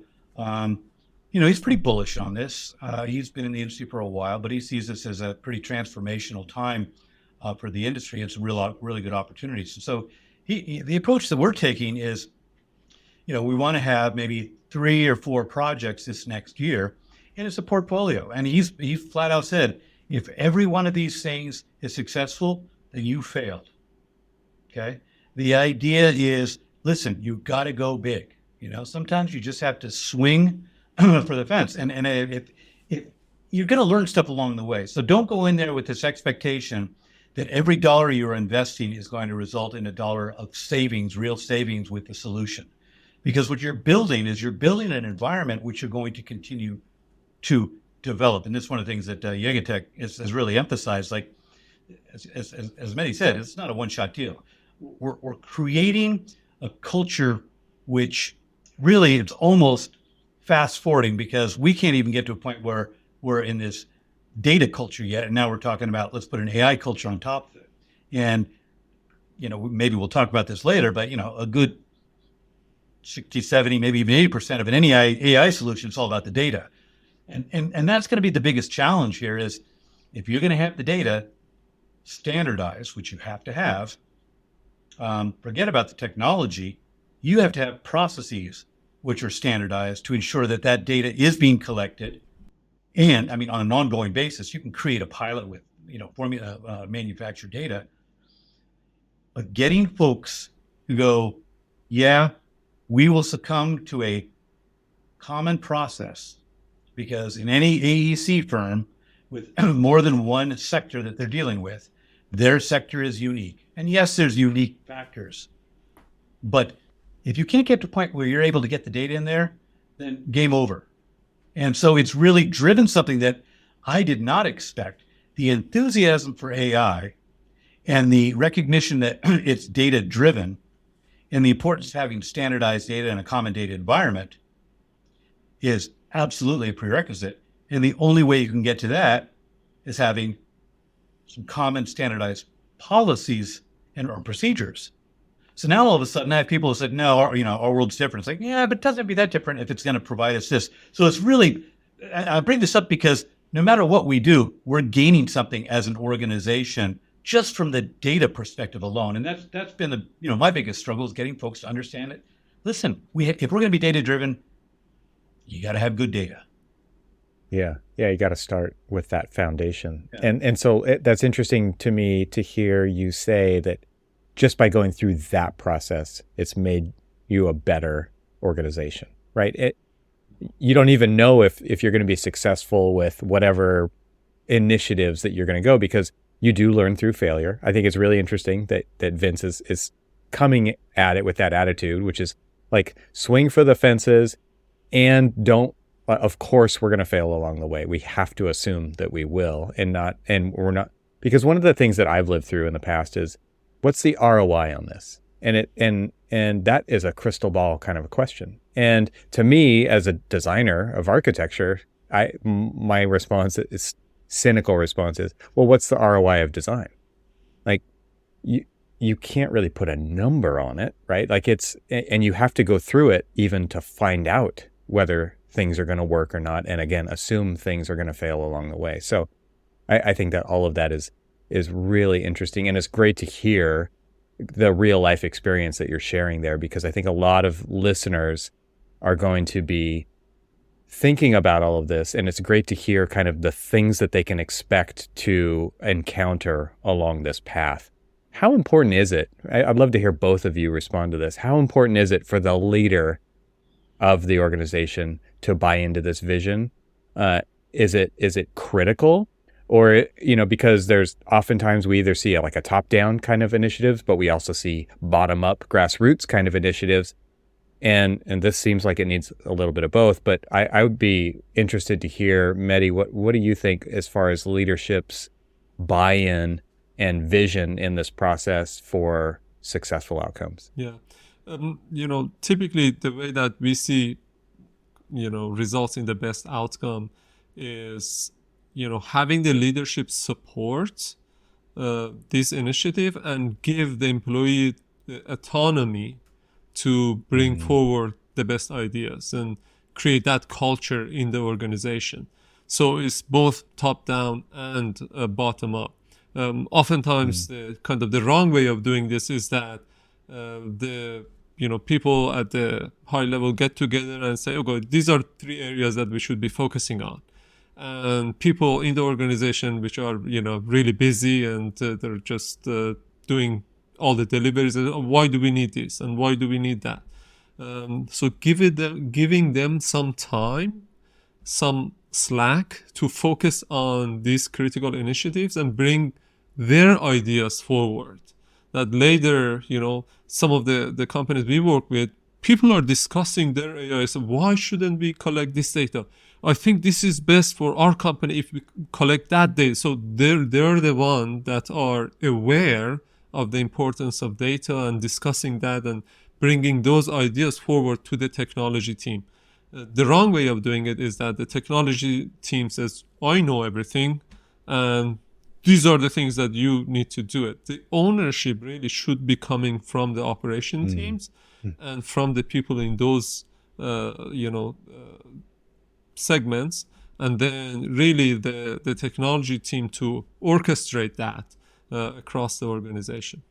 Speaker 3: he's pretty bullish on this. He's been in the industry for a while, but he sees this as a pretty transformational time for the industry. It's really good opportunities. So the approach that we're taking is, we want to have maybe 3 or 4 projects this next year, and it's a portfolio. And he flat out said, if every one of these things is successful, then you failed. Okay. The idea is, listen, you've got to go big. Sometimes you just have to swing for the fence. And if you're going to learn stuff along the way. So don't go in there with this expectation that every dollar you're investing is going to result in a dollar of savings, real savings with the solution. Because what you're building is you're building an environment which you're going to continue to develop. And this is one of the things that YegaTech has really emphasized. Like, as Mehdi said, it's not a one-shot deal. We're creating a culture which really it's almost fast-forwarding, because we can't even get to a point where we're in this data culture yet. And now we're talking about, let's put an AI culture on top of it. And, maybe we'll talk about this later, but, a good 60, 70, maybe even 80% of an AI solution is all about the data. And that's going to be the biggest challenge here is if you're going to have the data standardized, which you have to have, forget about the technology, you have to have processes which are standardized to ensure that that data is being collected. And on an ongoing basis, you can create a pilot with, formula manufactured data, but getting folks to go, yeah, we will succumb to a common process, because in any AEC firm with more than one sector that they're dealing with, their sector is unique. And yes, there's unique factors, but if you can't get to a point where you're able to get the data in there, then game over. And so it's really driven something that I did not expect. The enthusiasm for AI and the recognition that it's data driven and the importance of having standardized data in a common data environment is absolutely a prerequisite. And the only way you can get to that is having some common standardized policies and or procedures. So now all of a sudden I have people who said, no, our world's different. It's like, yeah, but it doesn't be that different if it's going to provide us this. So it's really, I bring this up because no matter what we do, we're gaining something as an organization just from the data perspective alone. And that's been the, my biggest struggle is getting folks to understand it. Listen, if we're going to be data driven, you got to have good data.
Speaker 1: Yeah, you got to start with that foundation. Yeah. And so that's interesting to me to hear you say that just by going through that process, it's made you a better organization, right? You don't even know if you're going to be successful with whatever initiatives that you're going to go, because you do learn through failure. I think it's really interesting that Vince is coming at it with that attitude, which is like swing for the fences and don't, of course, we're going to fail along the way. We have to assume that we will and we're not, because one of the things that I've lived through in the past is, what's the ROI on this? And that is a crystal ball kind of a question. And to me, as a designer of architecture, my response is cynical response is, well, what's the ROI of design? Like you can't really put a number on it, right? Like and you have to go through it even to find out whether things are going to work or not. And again, assume things are going to fail along the way. So I think that all of that is really interesting. And it's great to hear the real life experience that you're sharing there, because I think a lot of listeners are going to be thinking about all of this. And it's great to hear kind of the things that they can expect to encounter along this path. How important is it? I'd love to hear both of you respond to this. How important is it for the leader of the organization to buy into this vision? Is it critical? Or, because there's oftentimes we either see a top-down kind of initiatives, but we also see bottom-up grassroots kind of initiatives. And this seems like it needs a little bit of both. But I would be interested to hear, Mehdi, what do you think as far as leadership's buy-in and vision in this process for successful outcomes?
Speaker 2: Yeah. Typically the way that we see, results in the best outcome is, having the leadership support this initiative and give the employee the autonomy to bring forward the best ideas and create that culture in the organization. So it's both top down and bottom up. Oftentimes the wrong way of doing this is that the people at the high level get together and say, okay, these are 3 areas that we should be focusing on. And people in the organization, which are, really busy and they're just doing all the deliveries, why do we need this and why do we need that? So giving them some time some slack to focus on these critical initiatives and bring their ideas forward. That later, some of the companies we work with, people are discussing their AI. So why shouldn't we collect this data? I think this is best for our company if we collect that data. So they're the ones that are aware of the importance of data and discussing that and bringing those ideas forward to the technology team. The wrong way of doing it is that the technology team says, I know everything, and these are the things that you need to do it. The ownership really should be coming from the operation teams and from the people in those, segments, and then really the technology team to orchestrate that across the organization.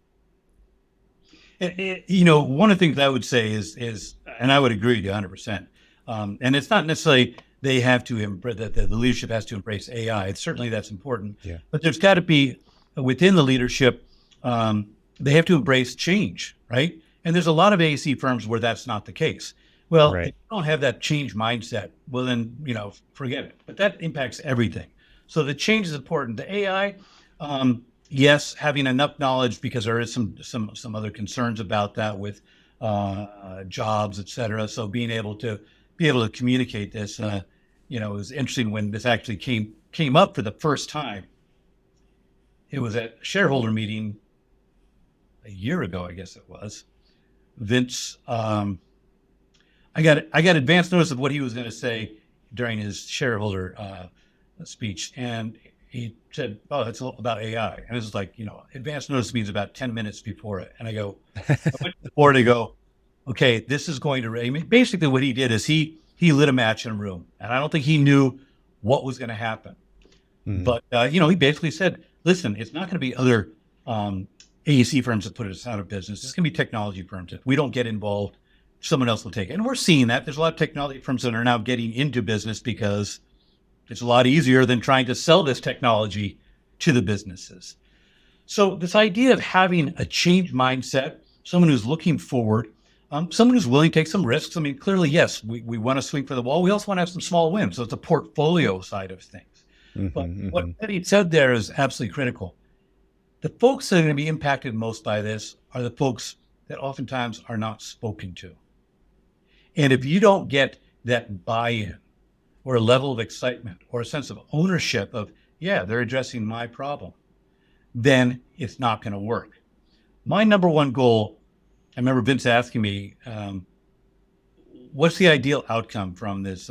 Speaker 3: One of the things I would say is, and I would agree with you 100%. And it's not necessarily they have to that the leadership has to embrace AI. It's certainly that's important.
Speaker 1: Yeah.
Speaker 3: But there's got to be within the leadership, they have to embrace change, right? And there's a lot of AEC firms where that's not the case. Well,
Speaker 1: Right.
Speaker 3: if you don't have that change mindset, well then, forget it. But that impacts everything. So the change is important. The AI, yes, having enough knowledge, because there is some other concerns about that with jobs, et cetera. So being able to communicate this, it was interesting when this actually came up for the first time. It was at a shareholder meeting a year ago, I guess it was. Vince, I got advance notice of what he was going to say during his shareholder speech, and he said, "Oh, it's all about AI." And it was like, advance notice means about 10 minutes before it. And I went to the board and go, okay, this is going to, basically what he did is he lit a match in a room, and I don't think he knew what was going to happen. But, he basically said, listen, it's not going to be other AEC firms that put us out of business. It's going to be technology firms. If we don't get involved, someone else will take it. And we're seeing that. There's a lot of technology firms that are now getting into business because it's a lot easier than trying to sell this technology to the businesses. So this idea of having a change mindset, someone who's looking forward, someone who's willing to take some risks. Clearly, yes, we want to swing for the wall. We also want to have some small wins. So it's a portfolio side of things. But what Mehdi said there is absolutely critical. The folks that are going to be impacted most by this are the folks that oftentimes are not spoken to. And if you don't get that buy-in or a level of excitement or a sense of ownership of, yeah, they're addressing my problem, then it's not going to work. My number one goal, I remember Vince asking me, what's the ideal outcome from this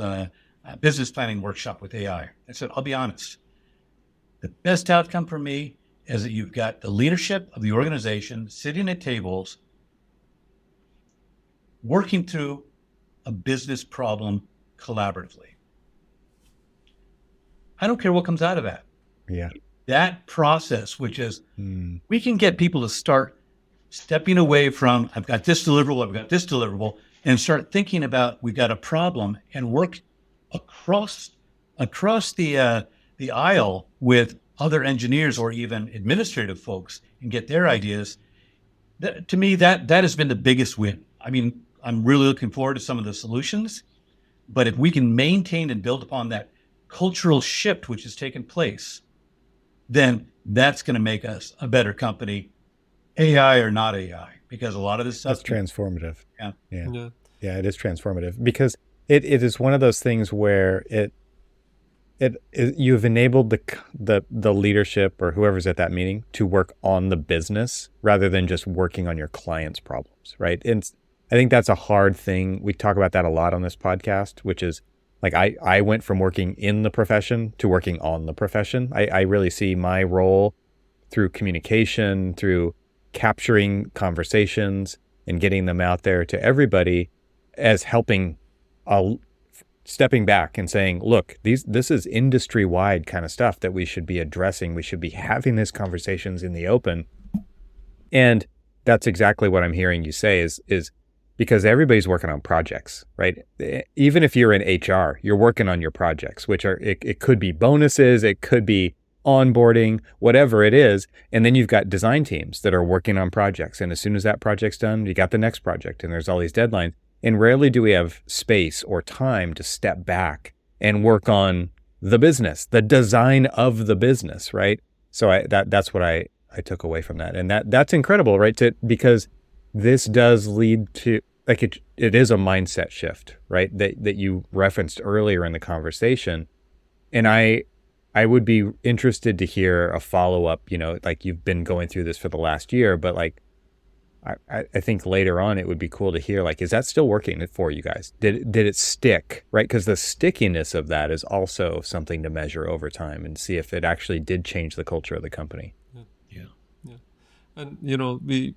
Speaker 3: business planning workshop with AI? I said, I'll be honest. The best outcome for me is that you've got the leadership of the organization sitting at tables, working through a business problem collaboratively. I don't care what comes out of that.
Speaker 1: Yeah.
Speaker 3: That process, which is we can get people to start stepping away from, I've got this deliverable, and start thinking about, we've got a problem, and work across the aisle with other engineers or even administrative folks and get their ideas. To me, that has been the biggest win. I'm really looking forward to some of the solutions, but if we can maintain and build upon that cultural shift which has taken place, then that's going to make us a better company, AI or not AI, because a lot of this stuff.
Speaker 1: That's transformative.
Speaker 3: Yeah.
Speaker 1: Yeah, it is transformative because it is one of those things where you've enabled the leadership or whoever's at that meeting to work on the business rather than just working on your client's problems, right? And I think that's a hard thing. We talk about that a lot on this podcast, which is like I went from working in the profession to working on the profession. I really see my role through communication, through capturing conversations and getting them out there to everybody as helping, stepping back and saying, look, this is industry-wide kind of stuff that we should be addressing. We should be having these conversations in the open. And that's exactly what I'm hearing you say is because everybody's working on projects, right? Even if you're in HR, you're working on your projects, which are, it could be bonuses, it could be onboarding, whatever it is. And then you've got design teams that are working on projects. And as soon as that project's done, you got the next project and there's all these deadlines. And rarely do we have space or time to step back and work on the business, the design of the business, right? So that's what I took away from that. And that's incredible, right? Because this does lead to, like, it is a mindset shift, right? That you referenced earlier in the conversation. And I would be interested to hear a follow-up, like you've been going through this for the last year, but like, I think later on it would be cool to hear, like, is that still working for you guys? Did it stick, right? Because the stickiness of that is also something to measure over time and see if it actually did change the culture of the company.
Speaker 2: Yeah. And, we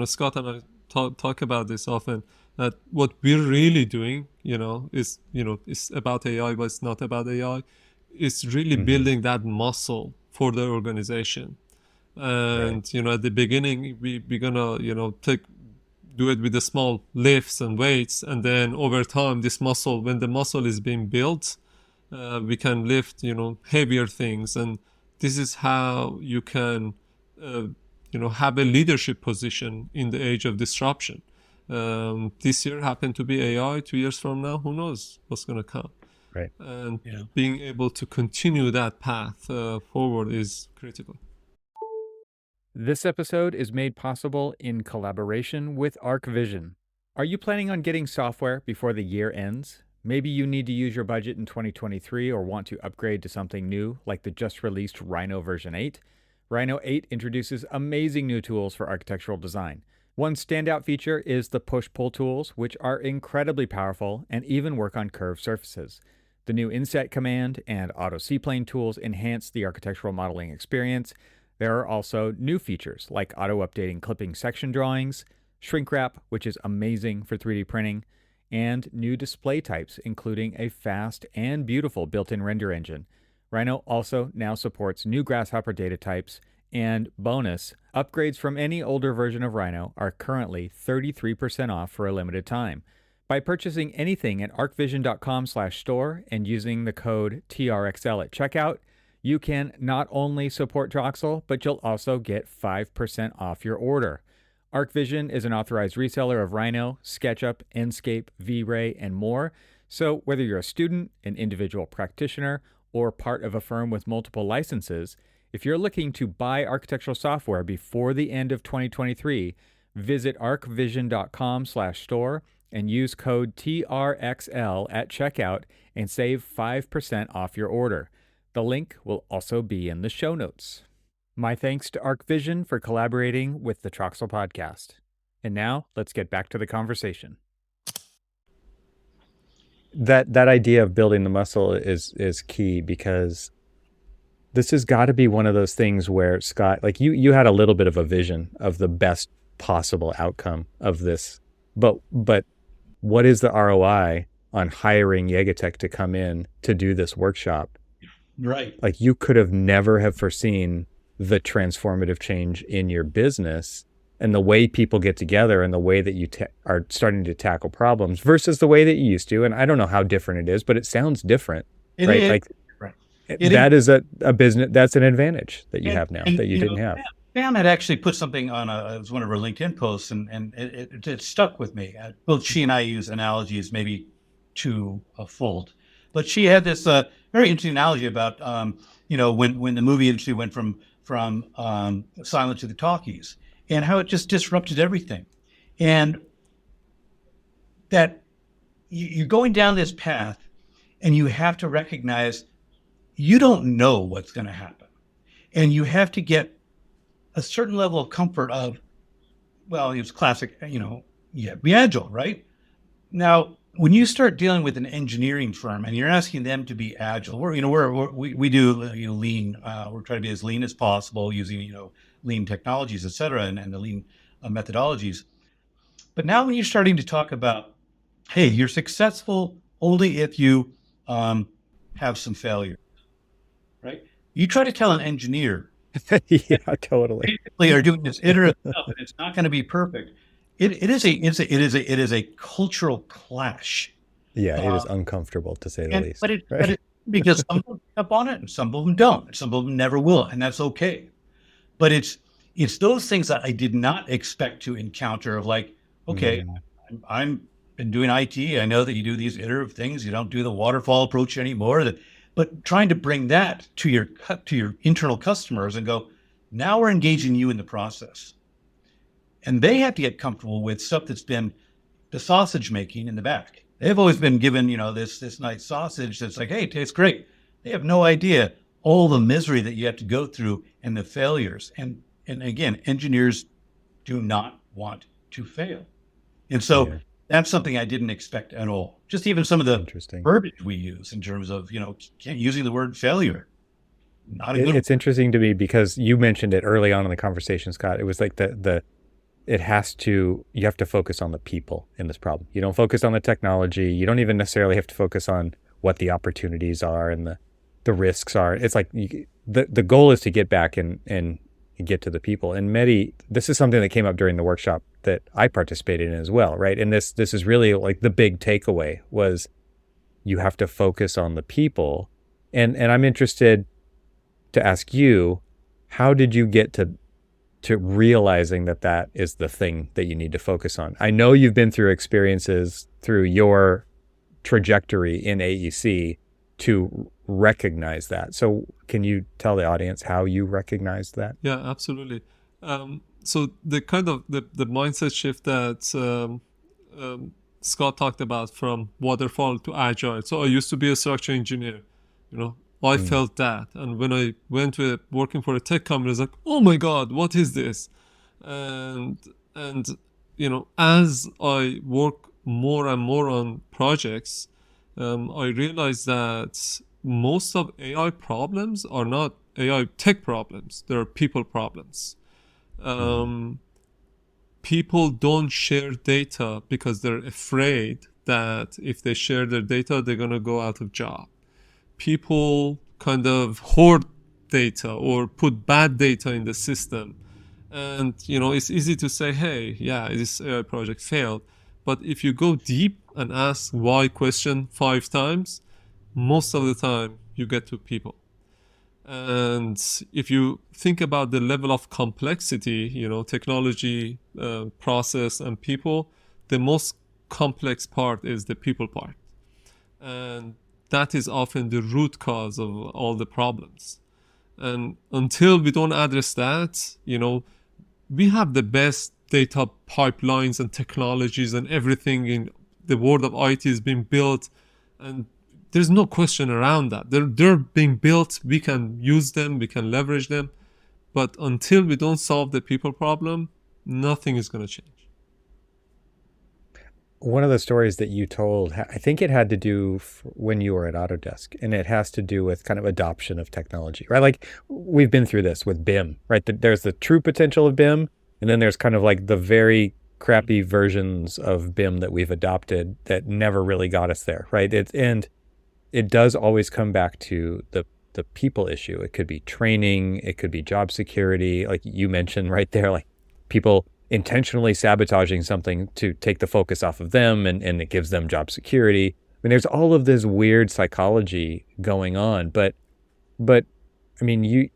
Speaker 2: Scott and I talk about this often, that what we're really doing, is, it's about AI, but it's not about AI. It's really building that muscle for the organization. And,
Speaker 1: Right.
Speaker 2: at the beginning, we're gonna, do it with the small lifts and weights. And then over time, when the muscle is being built, we can lift, heavier things. And this is how you can, have a leadership position in the age of disruption. This year happened to be AI. 2 years from now, who knows what's going to come?
Speaker 1: Right.
Speaker 2: And being able to continue that path forward is critical.
Speaker 1: This episode is made possible in collaboration with ArcVision. Are you planning on getting software before the year ends? Maybe you need to use your budget in 2023 or want to upgrade to something new, like the just released Rhino version 8. Rhino 8 introduces amazing new tools for architectural design. One standout feature is the push-pull tools, which are incredibly powerful and even work on curved surfaces. The new inset command and auto seaplane tools enhance the architectural modeling experience. There are also new features like auto-updating clipping section drawings, shrink wrap, which is amazing for 3D printing, and new display types, including a fast and beautiful built-in render engine. Rhino also now supports new Grasshopper data types, and bonus, upgrades from any older version of Rhino are currently 33% off for a limited time. By purchasing anything at arcvision.com/store and using the code TRXL at checkout, you can not only support Troxel, but you'll also get 5% off your order. ArcVision is an authorized reseller of Rhino, SketchUp, Enscape, V-Ray, and more. So whether you're a student, an individual practitioner, or part of a firm with multiple licenses, if you're looking to buy architectural software before the end of 2023, visit arcvision.com/store and use code TRXL at checkout and save 5% off your order. The link will also be in the show notes. My thanks to ArcVision for collaborating with the Troxel podcast. And now let's get back to the conversation. That idea of building the muscle is key, because this has got to be one of those things where, Scott, like you had a little bit of a vision of the best possible outcome of this, but what is the ROI on hiring YegaTech to come in to do this workshop?
Speaker 3: Right.
Speaker 1: Like, you could have never have foreseen the transformative change in your business and the way people get together and the way that you are starting to tackle problems versus the way that you used to. And I don't know how different it is, but it sounds different, right? Like, that is a business, that's an advantage that you have now that you didn't have.
Speaker 3: Pam had actually put something on it was one of her LinkedIn posts, and it stuck with me. Both she and I use analogies maybe to a fault, but she had this very interesting analogy about when the movie industry went from silent to the talkies, and how it just disrupted everything, and that you're going down this path, and you have to recognize you don't know what's going to happen, and you have to get a certain level of comfort of, well, it's classic, be agile, right? Now, when you start dealing with an engineering firm and you're asking them to be agile, we do lean. We're trying to be as lean as possible using lean technologies, et cetera, and the lean methodologies. But now when you're starting to talk about, hey, you're successful only if you have some failure, right? You try to tell an engineer,
Speaker 1: yeah, totally,
Speaker 3: basically are doing this iterative stuff, and it's not going to be perfect. It is a cultural clash.
Speaker 1: Yeah, it is uncomfortable, to say the least.
Speaker 3: But because some of them pick up on it and some of them don't, and some of them never will, and that's okay. But it's those things that I did not expect to encounter. Of like, okay, I'm been doing IT. I know that you do these iterative things. You don't do the waterfall approach anymore. But trying to bring that to your internal customers and go, now we're engaging you in the process. And they have to get comfortable with stuff that's been the sausage making in the back. They've always been given, this nice sausage that's like, hey, it tastes great. They have no idea all the misery that you have to go through and the failures. And again, engineers do not want to fail. And so that's something I didn't expect at all. Just even some of the verbiage we use in terms of, using the word failure.
Speaker 1: It's interesting to me because you mentioned it early on in the conversation, Scott. It was like you have to focus on the people in this problem. You don't focus on the technology. You don't even necessarily have to focus on what the opportunities are and the risks are. It's like the goal is to get back and get to the people. And Mehdi, this is something that came up during the workshop that I participated in as well, right? And this is really like the big takeaway was you have to focus on the people. And I'm interested to ask you, how did you get to realizing that is the thing that you need to focus on? I know you've been through experiences through your trajectory in AEC to recognize that. So can you tell the audience how you recognized that?
Speaker 2: Yeah, absolutely. So the kind of the mindset shift that Scott talked about from waterfall to agile. So I used to be a structural engineer, I felt that. And when I went to working for a tech company, I was like, oh my God, what is this? And as I work more and more on projects, I realized that most of AI problems are not AI tech problems. They're people problems. People don't share data because they're afraid that if they share their data, they're going to go out of job. People kind of hoard data or put bad data in the system. And, it's easy to say, hey, yeah, this AI project failed. But if you go deep and ask why question 5 times, most of the time you get to people. And if you think about the level of complexity, technology, process, and people, the most complex part is the people part. And that is often the root cause of all the problems. And until we don't address that, we have the best data pipelines and technologies and everything in the world of IT is being built. And there's no question around that. They're being built. We can use them. We can leverage them. But until we don't solve the people problem, nothing is going to change.
Speaker 1: One of the stories that you told, I think it had to do when you were at Autodesk, and it has to do with kind of adoption of technology, right? Like we've been through this with BIM, right? There's the true potential of BIM, and then there's kind of like the very crappy versions of BIM that we've adopted that never really got us there, right? And it does always come back to the people issue. It could be training, it could be job security, like you mentioned right there, like people intentionally sabotaging something to take the focus off of them and it gives them job security. I mean, there's all of this weird psychology going on, but I mean,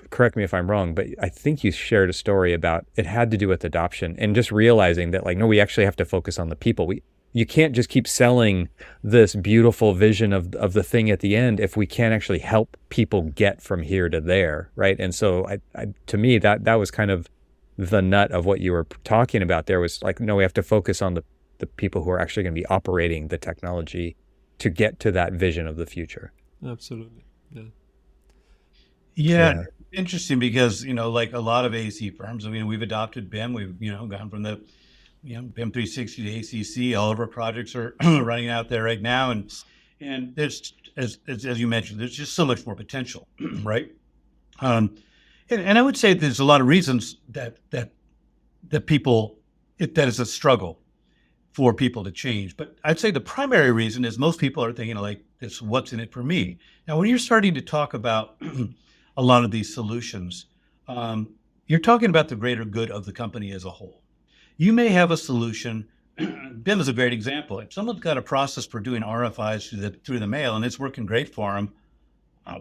Speaker 1: correct me if I'm wrong, but I think you shared a story about it had to do with adoption and just realizing that like, no, we actually have to focus on the people. You can't just keep selling this beautiful vision of the thing at the end if we can't actually help people get from here to there, right? And so to me, that was kind of the nut of what you were talking about there was like, no, we have to focus on the people who are actually going to be operating the technology to get to that vision of the future.
Speaker 2: Absolutely.
Speaker 3: Yeah. Interesting because, like a lot of AEC firms, I mean, we've adopted BIM. We've, gone from the, BIM 360 to ACC. All of our projects are running out there right now. And there's, as you mentioned, there's just so much more potential, right? And I would say there's a lot of reasons that is a struggle for people to change. But I'd say the primary reason is most people are thinking like this, what's in it for me? Now, when you're starting to talk about a lot of these solutions, you're talking about the greater good of the company as a whole. You may have a solution. BIM is a great example. If someone's got a process for doing RFIs through the mail and it's working great for them,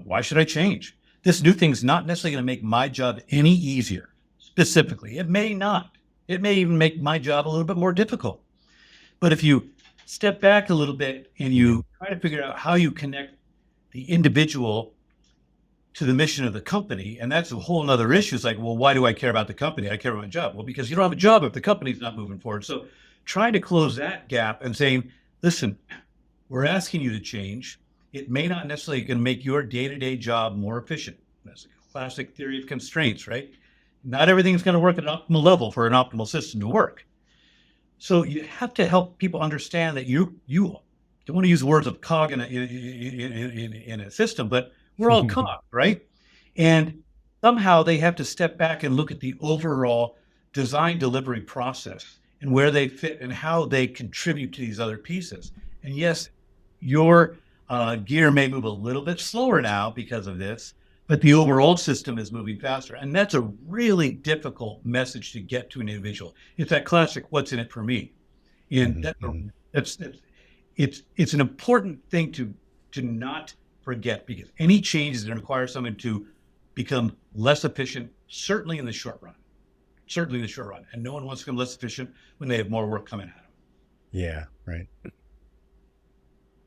Speaker 3: why should I change? This new thing's not necessarily going to make my job any easier. Specifically, it may not. It may even make my job a little bit more difficult. But if you step back a little bit and you try to figure out how you connect the individual to the mission of the company, and that's a whole nother issue. It's like, well, why do I care about the company? I care about my job. Well, because you don't have a job if the company's not moving forward. So trying to close that gap and saying, listen, we're asking you to change. It may not necessarily going to make your day-to-day job more efficient. That's a classic theory of constraints, right? Not everything's going to work at an optimal level for an optimal system to work. So you have to help people understand that you don't want to use the words of cog in a system, but we're all cog, right? And somehow they have to step back and look at the overall design delivery process and where they fit and how they contribute to these other pieces. And yes, your gear may move a little bit slower now because of this, but the overall system is moving faster. And that's a really difficult message to get to an individual. It's that classic, what's in it for me? And it's an important thing to not forget, because any change is going to require someone to become less efficient, certainly in the short run. And no one wants to become less efficient when they have more work coming at them.
Speaker 1: Yeah, right.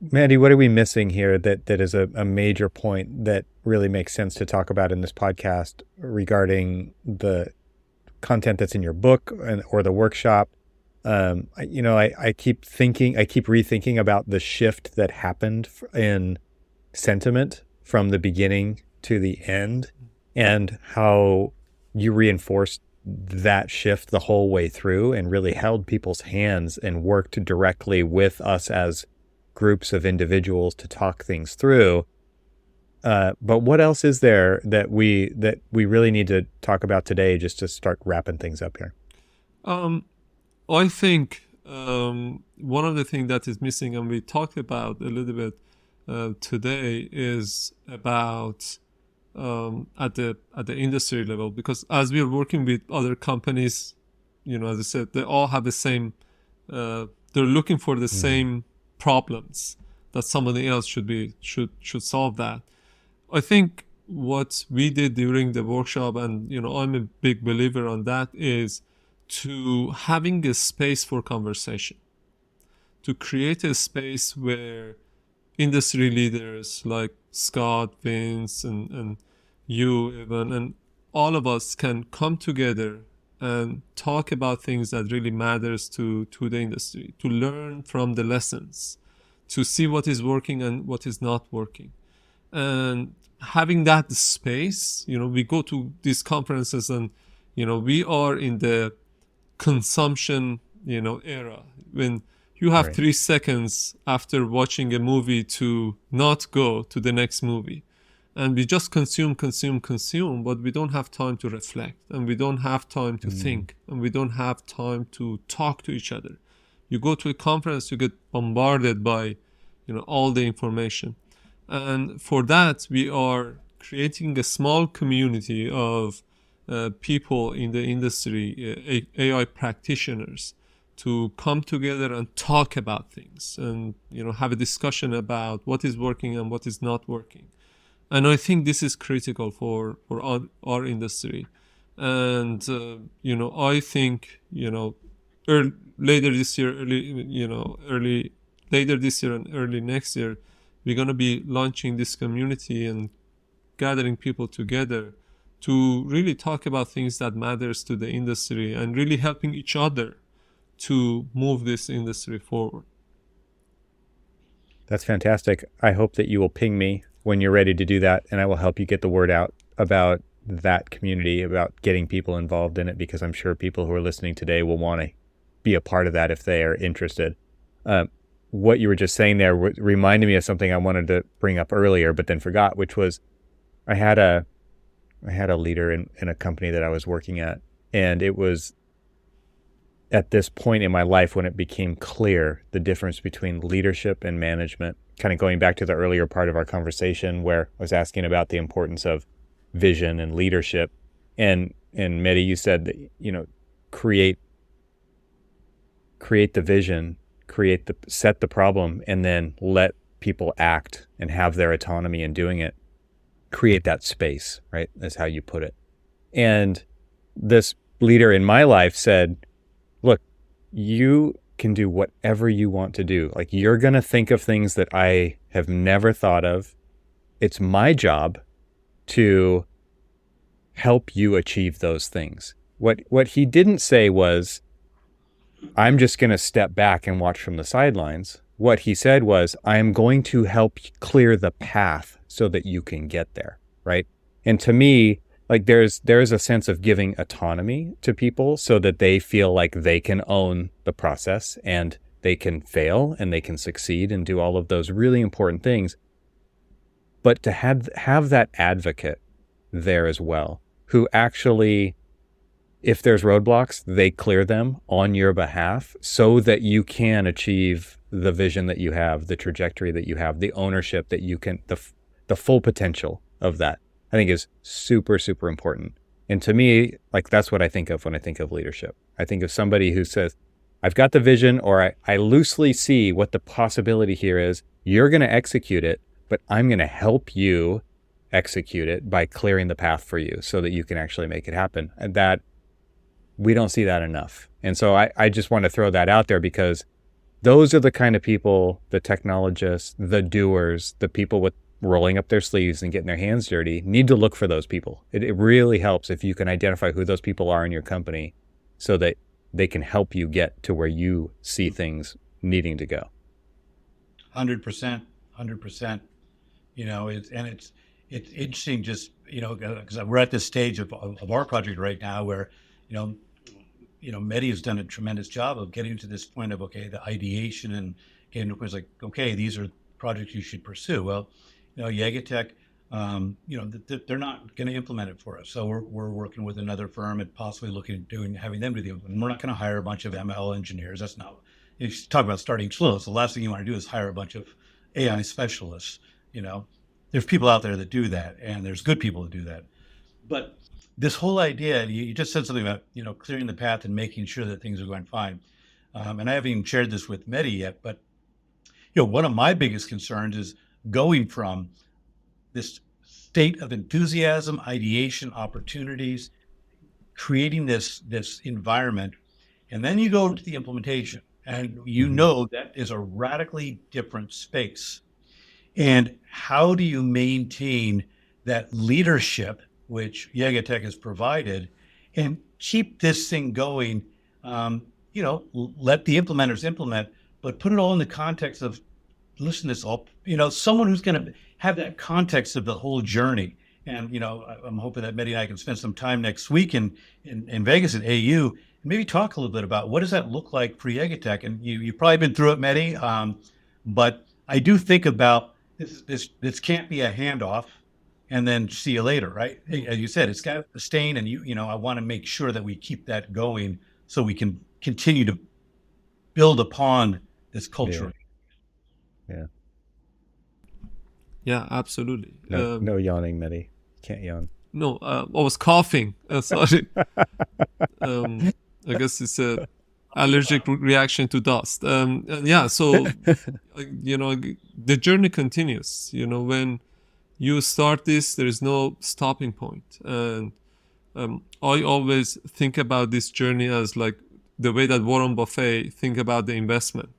Speaker 1: Mehdi, what are we missing here that is a major point that really makes sense to talk about in this podcast regarding the content that's in your book or the workshop? I keep rethinking about the shift that happened in sentiment from the beginning to the end, and how you reinforced that shift the whole way through and really held people's hands and worked directly with us as groups of individuals to talk things through. But what else is there that we really need to talk about today, just to start wrapping things up here?
Speaker 2: I think one of the things that is missing, and we talked about a little bit today, is about at the industry level, because as we are working with other companies, as I said, they all have the same. They're looking for the same problems that somebody else should solve that. I think what we did during the workshop, and I'm a big believer on that, is to having a space for conversation, to create a space where industry leaders like Scott, Vince, and you even, and all of us can come together and talk about things that really matters to the industry, to learn from the lessons, to see what is working and what is not working. And having that space, we go to these conferences and, we are in the consumption, era, when you have 3 seconds after watching a movie to not go to the next movie. And we just consume, but we don't have time to reflect, and we don't have time to think, and we don't have time to talk to each other. You go to a conference, you get bombarded by, all the information. And for that, we are creating a small community of people in the industry, AI practitioners, to come together and talk about things and, have a discussion about what is working and what is not working. And I think this is critical for our industry. And, I think, later this year and early next year, we're going to be launching this community and gathering people together to really talk about things that matters to the industry and really helping each other to move this industry forward.
Speaker 1: That's fantastic. I hope that you will ping me when you're ready to do that, and I will help you get the word out about that community, about getting people involved in it, because I'm sure people who are listening today will want to be a part of that if they are interested. What you were just saying there reminded me of something I wanted to bring up earlier, but then forgot, which was I had a leader in a company that I was working at, and it was at this point in my life when it became clear the difference between leadership and management, kind of going back to the earlier part of our conversation where I was asking about the importance of vision and leadership. And Mehdi, you said that, create the vision, set the problem, and then let people act and have their autonomy in doing it. Create that space, right? That's how you put it. And this leader in my life said, look, you can do whatever you want to do. Like, you're going to think of things that I have never thought of. It's my job to help you achieve those things. What he didn't say was, I'm just going to step back and watch from the sidelines. What he said was, I am going to help clear the path so that you can get there, right? And to me, like, there's a sense of giving autonomy to people so that they feel like they can own the process and they can fail and they can succeed and do all of those really important things. But to have that advocate there as well, who actually, if there's roadblocks, they clear them on your behalf so that you can achieve the vision that you have, the trajectory that you have, the ownership that you can, the full potential of that, I think is super, super important. And to me, like, that's what I think of when I think of leadership. I think of somebody who says, I've got the vision, or I loosely see what the possibility here is. You're going to execute it, but I'm going to help you execute it by clearing the path for you so that you can actually make it happen. And that, we don't see that enough. And so I just want to throw that out there, because those are the kind of people, the technologists, the doers, the people with rolling up their sleeves and getting their hands dirty, need to look for those people. It really helps if you can identify who those people are in your company so that they can help you get to where you see things needing to go.
Speaker 3: 100%, 100%. You know, it's interesting, just, you know, because we're at this stage of our project right now where, you know, Mehdi has done a tremendous job of getting to this point of, okay, the ideation and getting to a point like, okay, these are projects you should pursue. Well, you know, YegaTech, you know, they're not going to implement it for us. So we're working with another firm and possibly looking at having them do the implement. We're not going to hire a bunch of ML engineers. That's not, if you talk about starting slow, so the last thing you want to do is hire a bunch of AI specialists. You know, there's people out there that do that, and there's good people that do that. But this whole idea, you just said something about, you know, clearing the path and making sure that things are going fine. And I haven't even shared this with Mehdi yet, but, you know, one of my biggest concerns is going from this state of enthusiasm, ideation, opportunities, creating this environment, and then you go to the implementation, and you know that is a radically different space. And how do you maintain that leadership, which YegaTech has provided, and keep this thing going? You know, let the implementers implement, but put it all in the context of, listen, this all, you know, someone who's going to have that context of the whole journey. And, you know, I'm hoping that Mehdi and I can spend some time next week in Vegas at AU, and maybe talk a little bit about what does that look like for YegaTech. And you've probably been through it, Mehdi, but I do think about this can't be a handoff and then see you later, right? As you said, it's got a stain, and you know, I want to make sure that we keep that going so we can continue to build upon this culture.
Speaker 2: Yeah, absolutely.
Speaker 1: No yawning, Mehdi. Can't yawn.
Speaker 2: No, I was coughing. Sorry. I guess it's a allergic reaction to dust. Yeah, so, you know, the journey continues. You know, when you start this, there is no stopping point. And I always think about this journey as like the way that Warren Buffett think about the investment.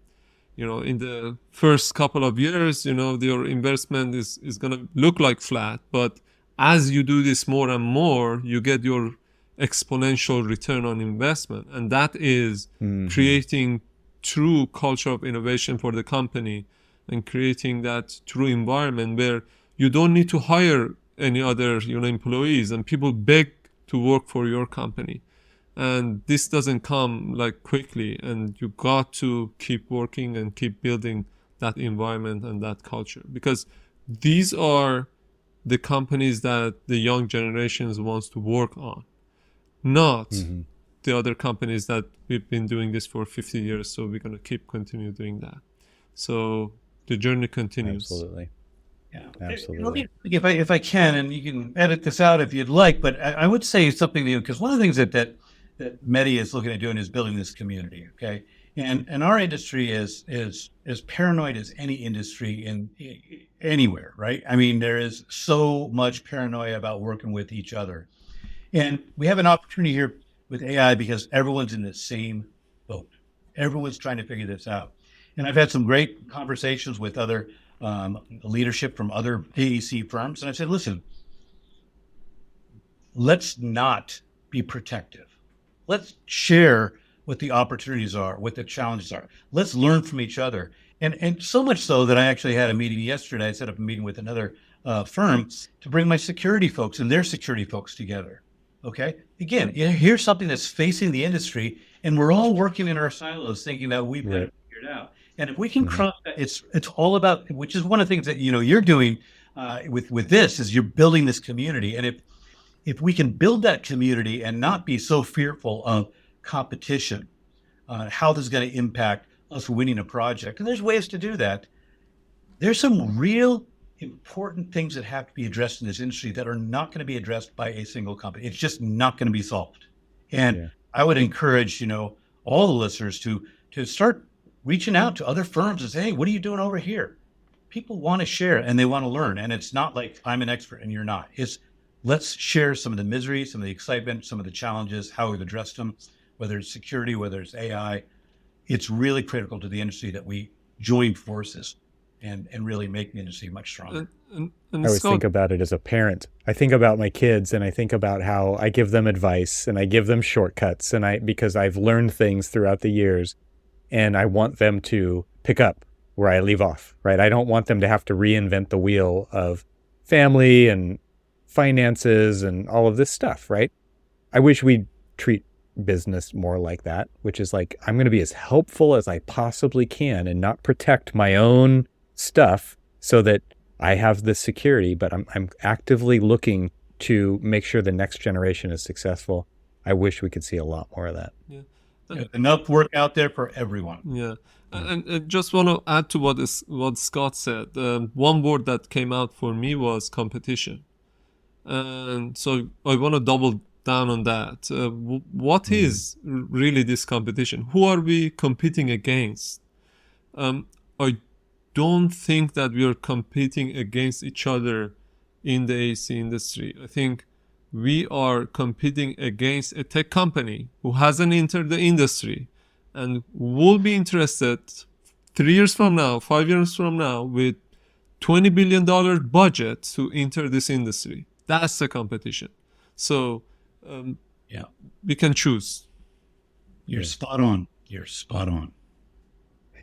Speaker 2: You know, in the first couple of years, you know, your investment is going to look like flat. But as you do this more and more, you get your exponential return on investment. And that is creating true culture of innovation for the company and creating that true environment where you don't need to hire any other, you know, employees, and people beg to work for your company. And this doesn't come like quickly, and you got to keep working and keep building that environment and that culture, because these are the companies that the young generations wants to work on, not the other companies that we've been doing this for 50 years. So we're going to continue doing that. So the journey continues.
Speaker 1: Absolutely.
Speaker 3: Yeah,
Speaker 1: absolutely.
Speaker 3: If I can, and you can edit this out if you'd like, but I would say something to you, because one of the things that Mehdi is looking at doing is building this community. Okay, and our industry is as paranoid as any industry anywhere, right? I mean, there is so much paranoia about working with each other, and we have an opportunity here with AI because everyone's in the same boat. Everyone's trying to figure this out. And I've had some great conversations with other leadership from other AEC firms. And I said, listen, let's not be protective. Let's share what the opportunities are, what the challenges are. Let's learn from each other. And so much so that I actually had a meeting yesterday. I set up a meeting with another firm to bring my security folks and their security folks together. Okay. Again, here's something that's facing the industry, and we're all working in our silos thinking that we've got it figured out. And if we can cross that, it's all about, which is one of the things that, you're doing with this, is you're building this community. And if we can build that community and not be so fearful of competition, how this is going to impact us winning a project. And there's ways to do that. There's some real important things that have to be addressed in this industry that are not going to be addressed by a single company. It's just not going to be solved. And I would encourage, all the listeners to start reaching out to other firms and say, hey, what are you doing over here? People want to share and they want to learn. And it's not like I'm an expert and you're not. It's let's share some of the misery, some of the excitement, some of the challenges, how we've addressed them, whether it's security, whether it's AI. It's really critical to the industry that we join forces and really make the industry much stronger.
Speaker 1: I always think about it as a parent. I think about my kids and I think about how I give them advice and I give them shortcuts because I've learned things throughout the years, and I want them to pick up where I leave off, right? I don't want them to have to reinvent the wheel of family and finances and all of this stuff, right? I wish we'd treat business more like that, which is like, I'm going to be as helpful as I possibly can and not protect my own stuff so that I have this security, but I'm actively looking to make sure the next generation is successful. I wish we could see a lot more of that.
Speaker 3: Enough work out there for everyone.
Speaker 2: And just want to add to what Scott said. One word that came out for me was competition. And so I want to double down on that. What is really this competition? Who are we competing against? I don't think that we are competing against each other in the AEC industry. I think we are competing against a tech company who hasn't entered the industry and will be interested 3 years from now, 5 years from now, with $20 billion budget to enter this industry. That's the competition. So we can choose.
Speaker 3: You're spot on. You're spot on.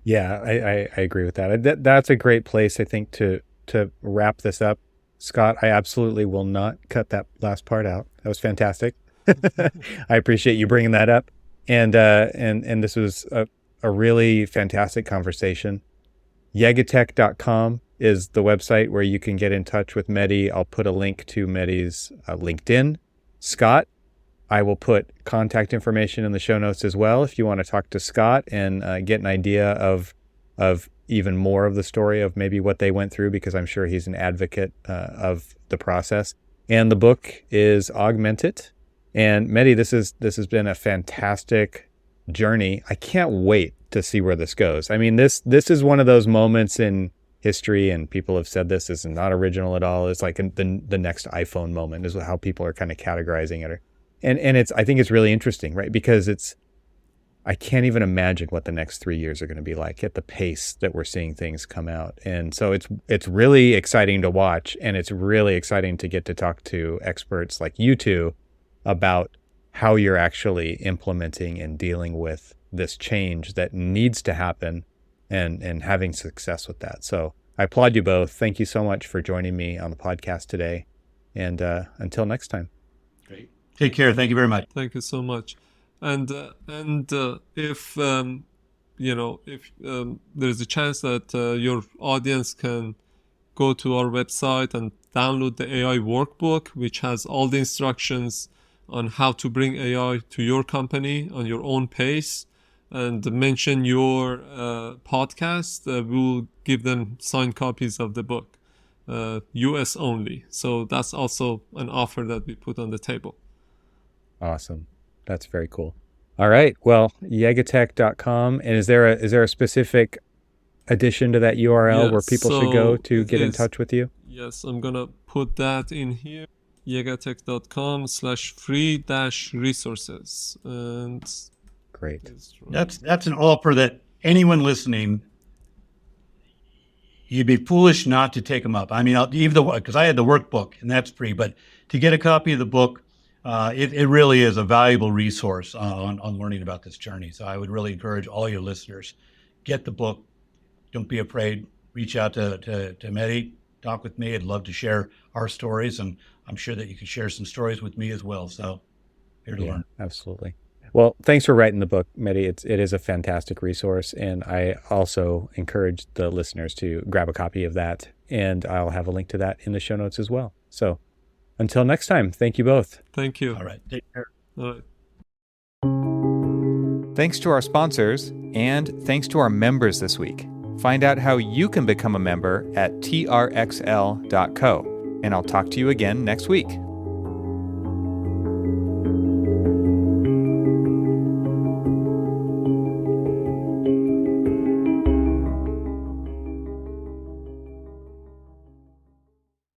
Speaker 1: Yeah, I agree with that. That's a great place, I think, to wrap this up. Scott, I absolutely will not cut that last part out. That was fantastic. I appreciate you bringing that up. And this was a really fantastic conversation. YegaTech.com is the website where you can get in touch with Mehdi. I'll put a link to Mehdi's LinkedIn. Scott, I will put contact information in the show notes as well if you want to talk to Scott and get an idea of even more of the story of maybe what they went through, because I'm sure he's an advocate of the process. And the book is Augment It. And Mehdi, this has been a fantastic journey. I can't wait to see where this goes. I mean, this is one of those moments in history, and people have said this is not original at all. It's like the next iPhone moment is how people are kind of categorizing it. And I think it's really interesting, right? Because I can't even imagine what the next 3 years are going to be like at the pace that we're seeing things come out. And so it's really exciting to watch, and it's really exciting to get to talk to experts like you two about how you're actually implementing and dealing with this change that needs to happen and having success with that. So I applaud you both. Thank you so much for joining me on the podcast today. And until next time.
Speaker 3: Great. Take care. Thank you very much.
Speaker 2: Thank you so much. And if there's a chance that your audience can go to our website and download the AI workbook, which has all the instructions on how to bring AI to your company on your own pace, and mention your podcast, we'll give them signed copies of the book, US only. So that's also an offer that we put on the table.
Speaker 1: Awesome. That's very cool. All right. Well, YegaTech.com. And is there a specific addition to that URL where people should go to get in touch with you?
Speaker 2: Yes, I'm going to put that in here. YegaTech.com/free-resources. And
Speaker 1: great.
Speaker 3: That's an offer that anyone listening, you'd be foolish not to take them up. I mean, even because I had the workbook and that's free, but to get a copy of the book, it really is a valuable resource on learning about this journey. So I would really encourage all your listeners, get the book. Don't be afraid. Reach out to Mehdi, talk with me. I'd love to share our stories, and I'm sure that you can share some stories with me as well. So here to learn.
Speaker 1: Absolutely. Well, thanks for writing the book, Mehdi. It is a fantastic resource, and I also encourage the listeners to grab a copy of that, and I'll have a link to that in the show notes as well. So until next time, thank you both.
Speaker 2: Thank you.
Speaker 3: All right. Take care.
Speaker 2: All right.
Speaker 1: Thanks to our sponsors, and thanks to our members this week. Find out how you can become a member at trxl.co, and I'll talk to you again next week.